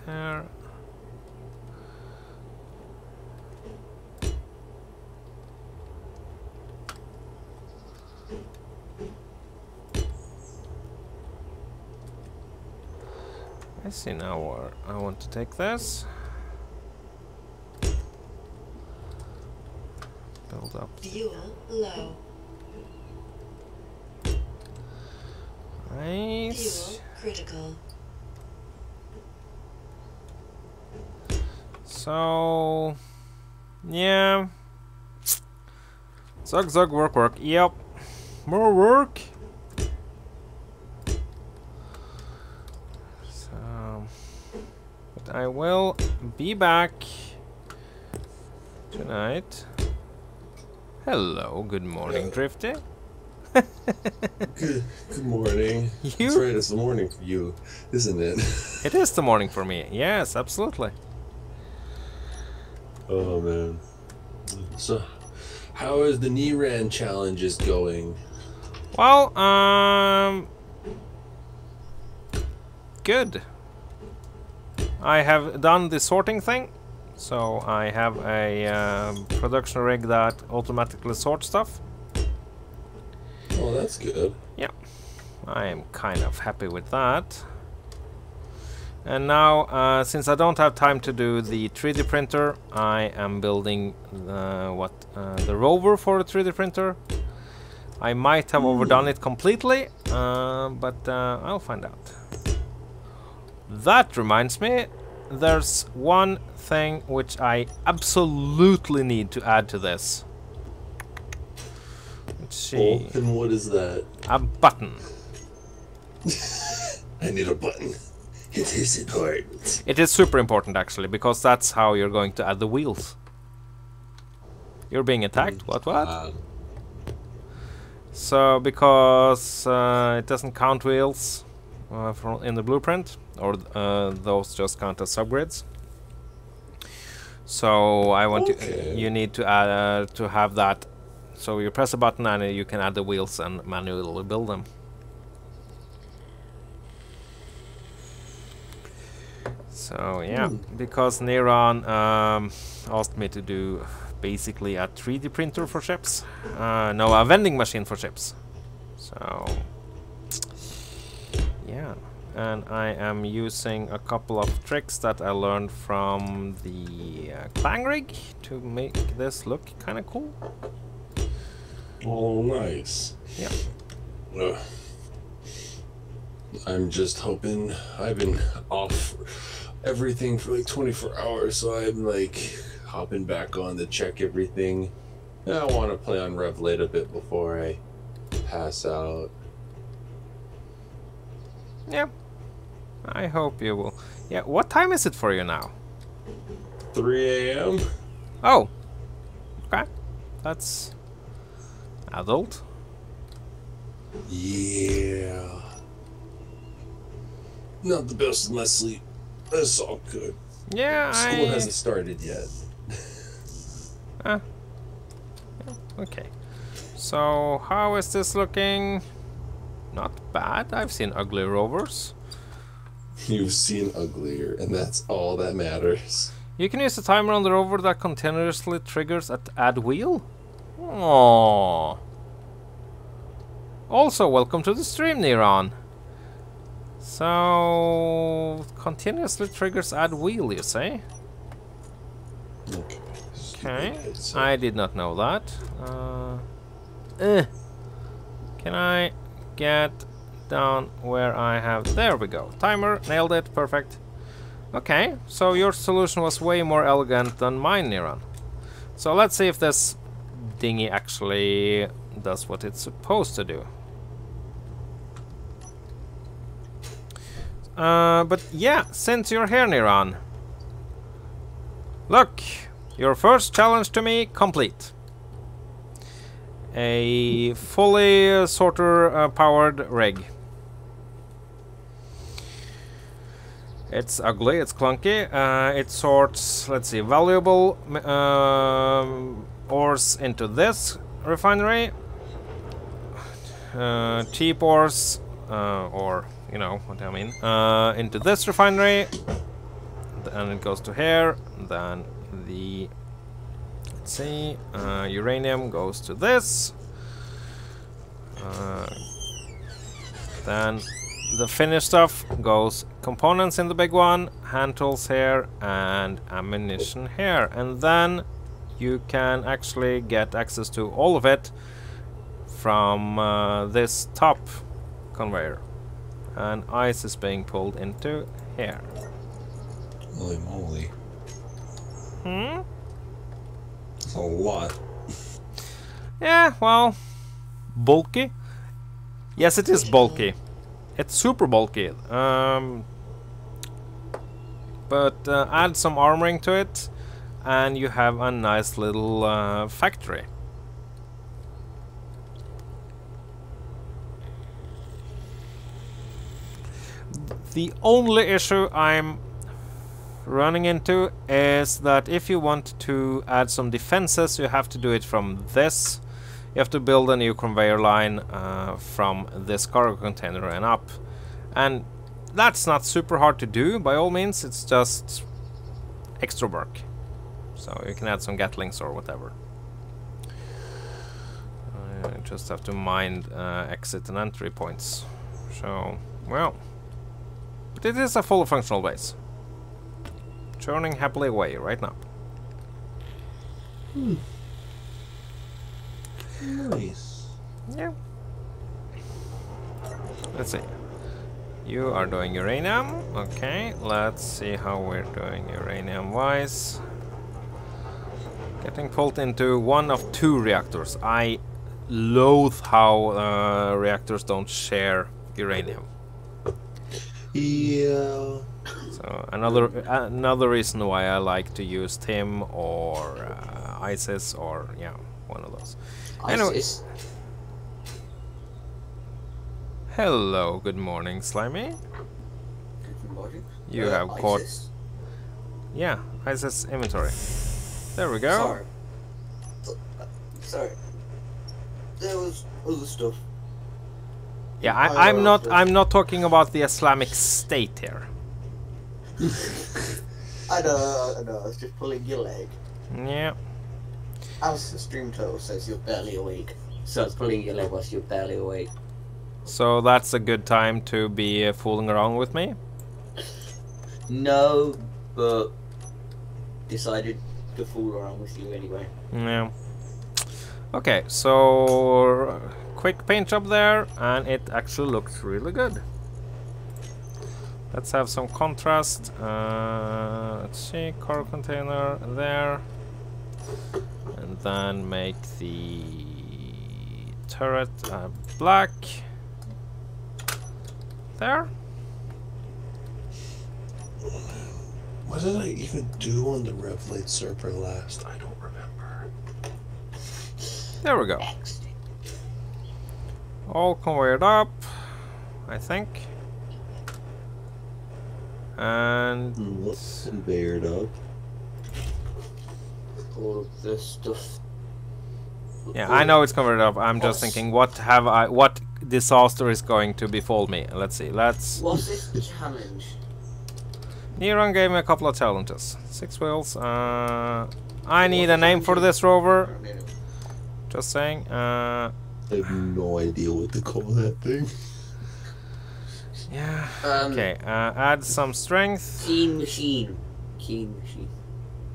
There. I see now where I want to take this. Build up. Fuel low. Nice. Fuel critical. So, yeah. Zug, zug, work, work. Yep. More work. So, but I will be back tonight. Hello, good morning, Drifty. Good morning. That's right, it's the morning for you, isn't it? It is the morning for me. Yes, absolutely. Oh man. So, how is the N1rans challenges going? Well, good. I have done the sorting thing, so I have a production rig that automatically sorts stuff. Oh, that's good. Yeah, I am kind of happy with that. And now, since I don't have time to do the 3D printer, I am building the rover for the 3D printer. I might have overdone it completely, but I'll find out. That reminds me, there's one thing which I absolutely need to add to this. Let's see. Oh, and what is that? A button. I need a button. It is important. It is super important, actually, because that's how you're going to add the wheels. You're being attacked? What? So, because it doesn't count wheels in the blueprint, or those just count as subgrids. So, I want you need to add to have that. So you press a button and you can add the wheels and manually build them. So yeah, because N1rans asked me to do basically a 3D printer for ships. No, a vending machine for ships. So Yeah, and I am using a couple of tricks that I learned from the clang rig to make this look kind of cool. Oh, nice. Yeah. I'm just hoping. I've been off everything for like 24 hours, so I'm like hopping back on to check everything. And I want to play on Revlate a bit before I pass out. Yeah, I hope you will. Yeah, what time is it for you now? 3 a.m. Oh, okay. That's adult. Yeah. Not the best of my sleep. That's all good. Yeah, School hasn't started yet. Yeah, okay. So, how is this looking? Not bad. I've seen ugly rovers. You've seen uglier, and that's all that matters. You can use a timer on the rover that continuously triggers at add wheel. Aww. Also, welcome to the stream, N1rans. So, continuously triggers add wheel, you say? Okay. Okay. I did not know that. Can I get down where I have... There we go. Timer. Nailed it. Perfect. Okay. So your solution was way more elegant than mine, N1rans. So let's see if this dinghy actually does what it's supposed to do. But yeah, since you're here, N1rans. Look! Your first challenge to me complete. A fully sorter powered rig. It's ugly, it's clunky. It sorts, let's see, valuable ores into this refinery. Cheap ores, or you know what I mean, into this refinery. And it goes to here. Then the, let's see, uranium goes to this. Then the finished stuff goes components in the big one, hand tools here, and ammunition here. And then you can actually get access to all of it from this top conveyor. And ice is being pulled into here. Holy moly. Hmm? That's a lot. Yeah, well, bulky. Yes, it is bulky. It's super bulky. But add some armoring to it, and you have a nice little factory. The only issue I'm running into is that if you want to add some defenses, you have to do it from this. You have to build a new conveyor line from this cargo container and up. And that's not super hard to do, by all means. It's just extra work. So you can add some gatlings or whatever. You just have to mind exit and entry points. So, well. But it is a fully functional base. Churning happily away right now. Nice. Yeah. Let's see. You are doing uranium. Okay, let's see how we're doing uranium-wise. Getting pulled into one of two reactors. I loathe how reactors don't share uranium. Yeah. So another reason why I like to use TIM or ISIS or yeah, one of those. Anyway. Hello, good morning, Slimy. Good morning. You have caught. Yeah, ISIS inventory. There we go. Sorry. There was other stuff. Yeah, I'm not talking about the Islamic State here. I know, I was just pulling your leg. Yeah. As the stream title says, you're barely awake. So I was pulling your leg whilst you're barely awake. So that's a good time to be fooling around with me. No, but decided to fool around with you anyway. Yeah. Okay, so quick paint job there, and it actually looks really good. Let's have some contrast. Let's see, car container there, and then make the turret black there. What did I even do on the Revlite server last? I don't remember. There we go. All conveyed up, I think. And What's conveyed up? All of this stuff. yeah, I know it's converted up. I'm just thinking, what disaster is going to befall me? Let's see. Let's. What's this challenge? N1rans gave me a couple of challenges. 6 wheels. I need a name for this rover. Just saying. I have no idea what to call that thing. Yeah. Okay. Add some strength. Keen machine. Keen machine.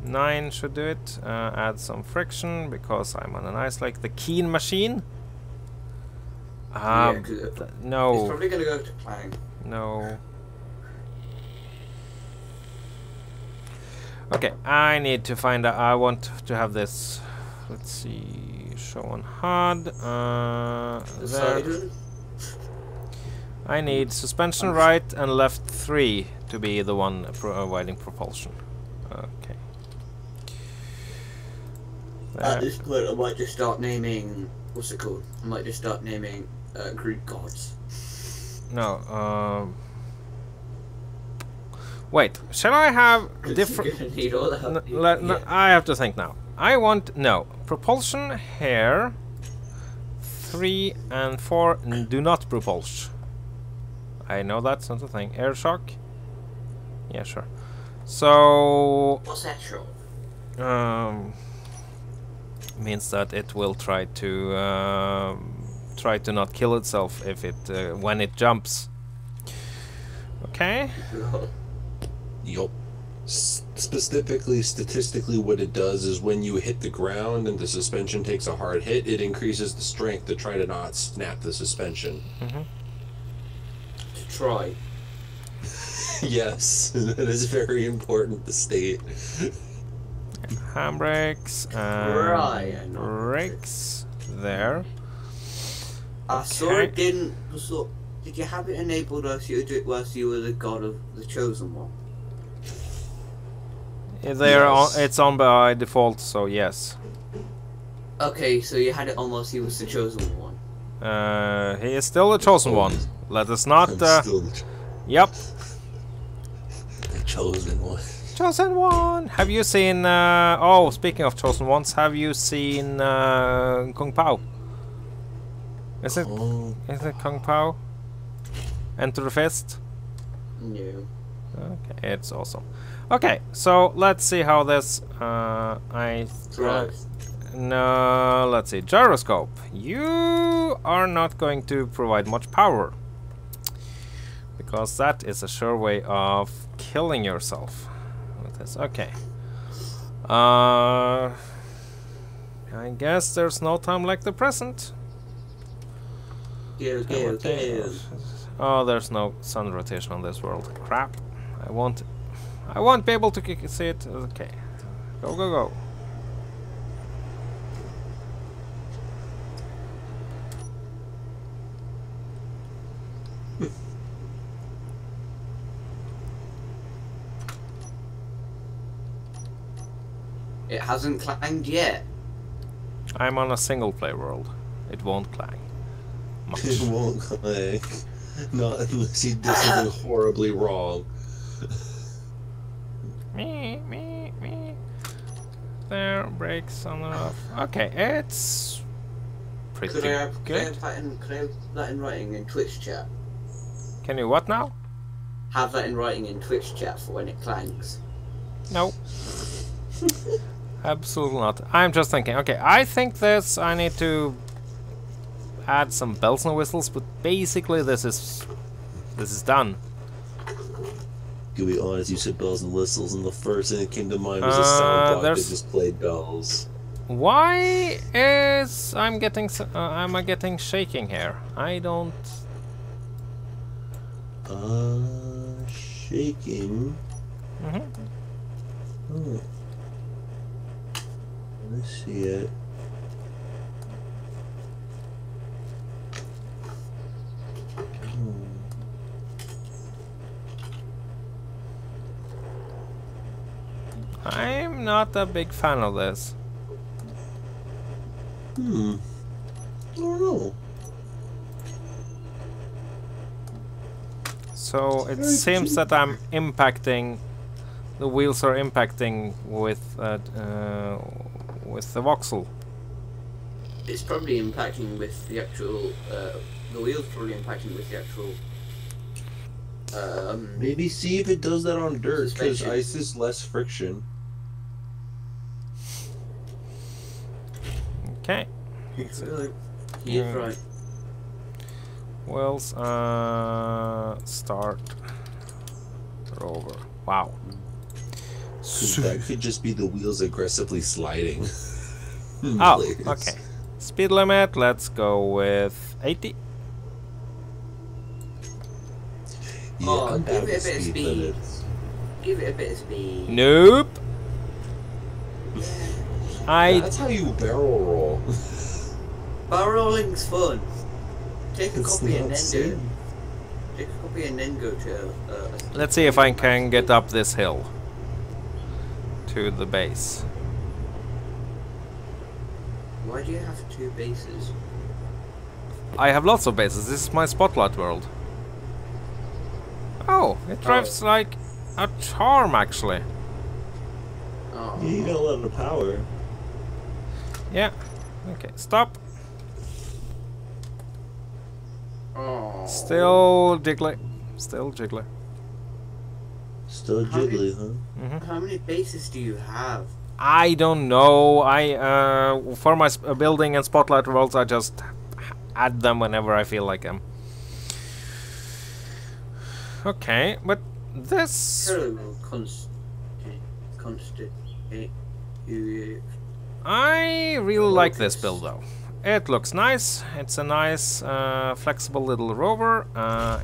9 should do it. Add some friction because I'm on an ice like the keen machine. Yeah, 'cause it's No. probably gonna go to Clang. No. Okay, I need to find out. I want to have this. Let's see. Show on HUD. There. I need suspension right and left 3 to be the one providing propulsion. Okay. At this point, I might just start naming. What's it called? I might just start naming Greek gods. No. Wait. Shall I have different? You're gonna need all that. No, I have to think now. I want propulsion here. 3 and 4 do not propulse. I know that's not a thing. Air shock. Yeah, sure. So What's that show? means that it will try to not kill itself if it when it jumps. Okay. Yup. Specifically, statistically, what it does is when you hit the ground and the suspension takes a hard hit, it increases the strength to try to not snap the suspension. To try. Yes, that is very important to state. Handbrakes and brakes there. I saw it didn't. Did you have it enabled whilst you were the god of the chosen one? It's on by default, so yes. Okay, so you had it on whilst he was the chosen one. He is still the chosen one. Let us not. I'm still Yep. the chosen one. Chosen one. Have you seen? Oh, speaking of chosen ones, have you seen Kung Pao? Is it Kung Pao? Enter the Fist. No. Okay, it's awesome. Okay, so let's see how this. No, let's see. Gyroscope. You are not going to provide much power because that is a sure way of killing yourself. With this. Okay. I guess there's no time like the present. Go. Oh, there's no sun rotation on this world. Crap. I won't be able to see it. Okay. Go, go, go. It hasn't clanged yet. I'm on a single player world. It won't clang. Much. It won't clang. Not unless he does something horribly wrong. Me. There, brakes on and off. Okay, it's pretty Could I have good. that in writing in Twitch chat? Can you what now? Have that in writing in Twitch chat for when it clangs. No. Absolutely not. I'm just thinking, okay, I think this, I need to add some bells and whistles, but basically this is done. To be honest, you said bells and whistles, and the first thing that came to mind was a sound block that just played bells. Why is am I getting shaking here? I don't. Shaking. Oh. I see it. I'm not a big fan of this. I don't know. So it seems that I'm impacting. The wheels are impacting with the voxel. It's probably impacting with the actual. The wheel's probably impacting with the actual. Maybe see if it does that on dirt, because suspension. ice is less friction. Okay. He's right. Wheels start rover. Wow. That could just be the wheels aggressively sliding. Oh, Please. okay. Speed limit, let's go with 80. Yeah, Oh, I'm give bad it a with bit of speed speed. limits. Give it a bit of speed. Nope. That's how you barrel roll. Barrel rolling's fun. Take a It's copy and not then safe. do it. Take a copy and then go to. Let's see if I can get up this hill to the base. Why do you have 2 bases? I have lots of bases. This is my spotlight world. Oh, it drives like a charm, actually. Oh. Yeah, you got a lot of power. Yeah. Okay, stop. Oh. Still jiggly. Still jiggly. Still How many- jiggly, huh? How many bases do you have? I don't know. For my building and spotlight worlds, I just add them whenever I feel like them. Okay, but this Terrible constant. I really like this build though. It looks nice. It's a nice, flexible little rover.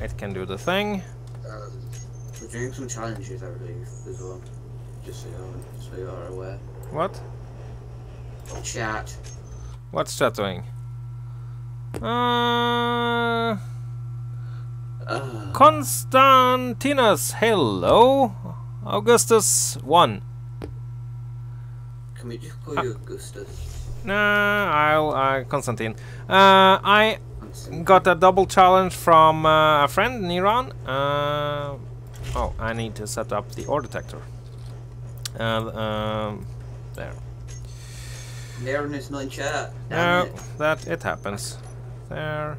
It can do the thing. We're doing some challenges, I believe, as well. Just so you are aware. What? Chat. What's chat doing? Constantinus, hello. Augustus 1. Can we just call you Augustus? Nah, Constantine. I got a double challenge from a friend, N1rans. Oh, I need to set up the ore detector. There. Aaron is not in chat. No, that it happens. There.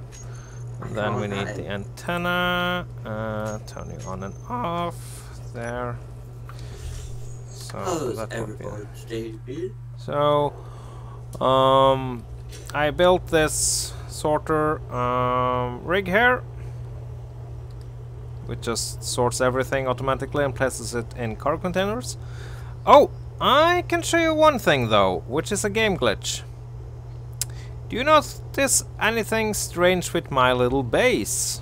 And then we need the antenna. Turn it on and off. There. So that would be. So, I built this sorter rig here, which just sorts everything automatically and places it in cargo containers. Oh, I can show you one thing though, which is a game glitch. Do you notice anything strange with my little base?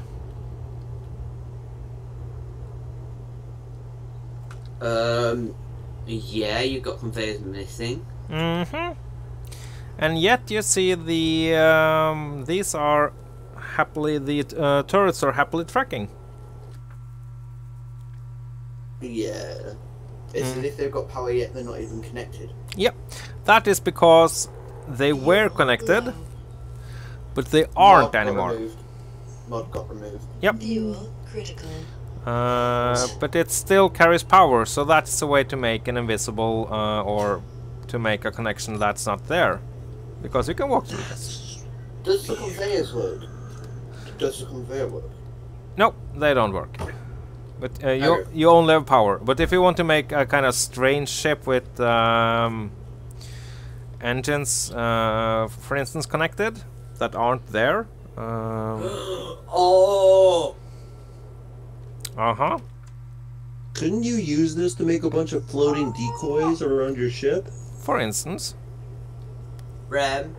Yeah, you got conveyors missing. Mm-hmm. And yet you see the these are happily the turrets are happily tracking. Yeah. It's as if they've got power yet they're not even connected. Yep, that is because they were connected, but they aren't anymore. Mod got removed. Yep. Fuel critical. But it still carries power, so that's a way to make an invisible or to make a connection that's not there, because you can walk through this. Does the conveyors work? Does the conveyor work? No, they don't work. But you only have power. But if you want to make a kind of strange ship with engines, for instance, connected, that aren't there. Oh! Uh-huh. Couldn't you use this to make a bunch of floating decoys around your ship? For instance. Rem,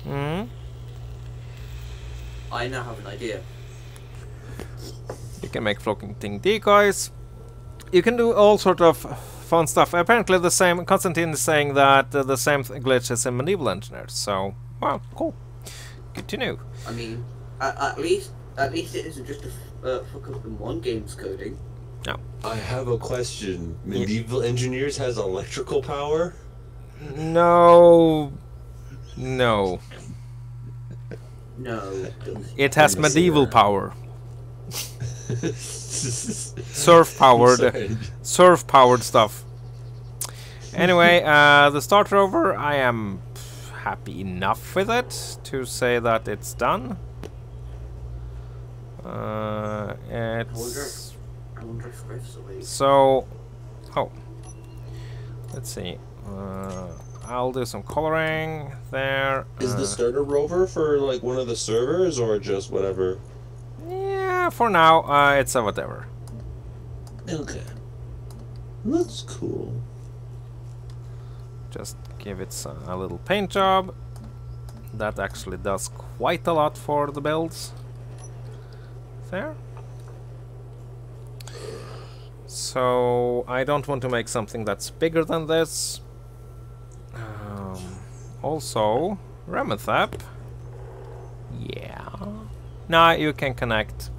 Hmm. I now have an idea. You can make floating decoys. You can do all sort of fun stuff. Apparently the same, Constantine is saying that the same glitch is in Medieval Engineers. So, well, cool. Good to know. I mean, at least it isn't just a fuck up in one game's coding. No. I have a question. Medieval Engineers has electrical power? No. No. No. It has I'm medieval sure. power. Surf powered stuff. Anyway, the start rover, I am happy enough with it to say that it's done. It's I wonder if Griff's awake. so. Oh, let's see. I'll do some coloring there. Is the starter rover for like one of the servers or just whatever? Yeah, for now, it's a whatever. Okay. That's cool. Just give it a little paint job. That actually does quite a lot for the builds. There. So I don't want to make something that's bigger than this. Also, Ramethap. Yeah. Nah, you can connect.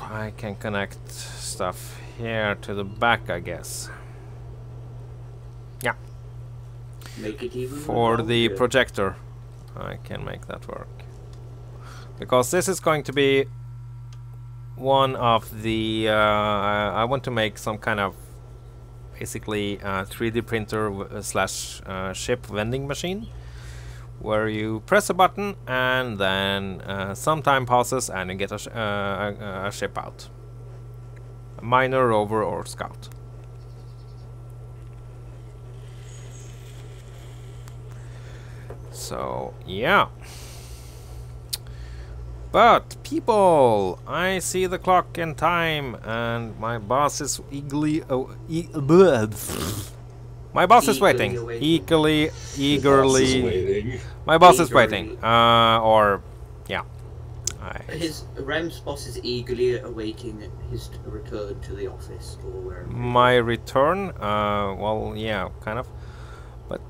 I can connect stuff here to the back, I guess. Yeah. Make it even For the longer. projector, I can make that work. Because this is going to be one of the... I want to make some kind of basically 3D printer slash ship vending machine, where you press a button and then some time passes and you get a ship out. A miner, rover or scout. So, yeah. But, people, I see the clock and time, and my boss is eagerly... my boss is waiting. Eagerly... Waiting. My boss is Eagerly. waiting. Or... Yeah. His Rem's boss is eagerly awaiting his return to the office or wherever. My return? Well, yeah, kind of. But,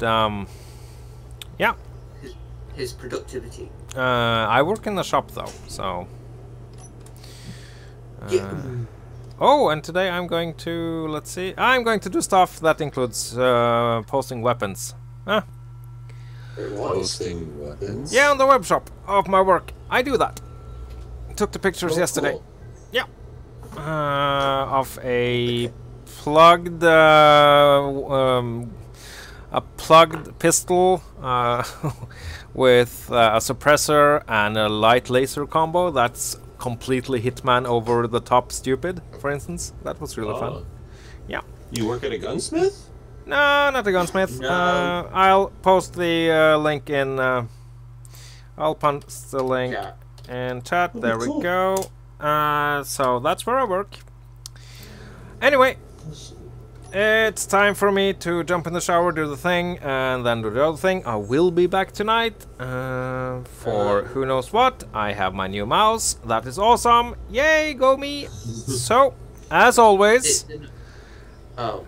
yeah. His productivity. I work in the shop though, so... Yeah. Oh, and today I'm going to... Let's see. I'm going to do stuff that includes posting weapons. Huh? Posting weapons. Yeah, on the web shop of my work. I do that. Took the pictures yesterday. Cool. Yeah. Of a plugged... a plugged pistol with a suppressor and a light laser combo that's completely Hitman over the top stupid, for instance. That was really fun. Yeah. You work at a gunsmith? No, not a gunsmith. No. I'll post the link in... I'll post the link Yeah. in chat. Oh, There cool. we go. So that's where I work. Anyway. It's time for me to jump in the shower, do the thing, and then do the other thing. I will be back tonight for who knows what. I have my new mouse. That is awesome. Yay, go me. So, as always, Oh.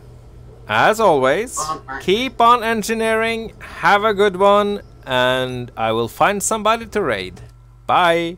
keep on engineering. Have a good one, and I will find somebody to raid. Bye.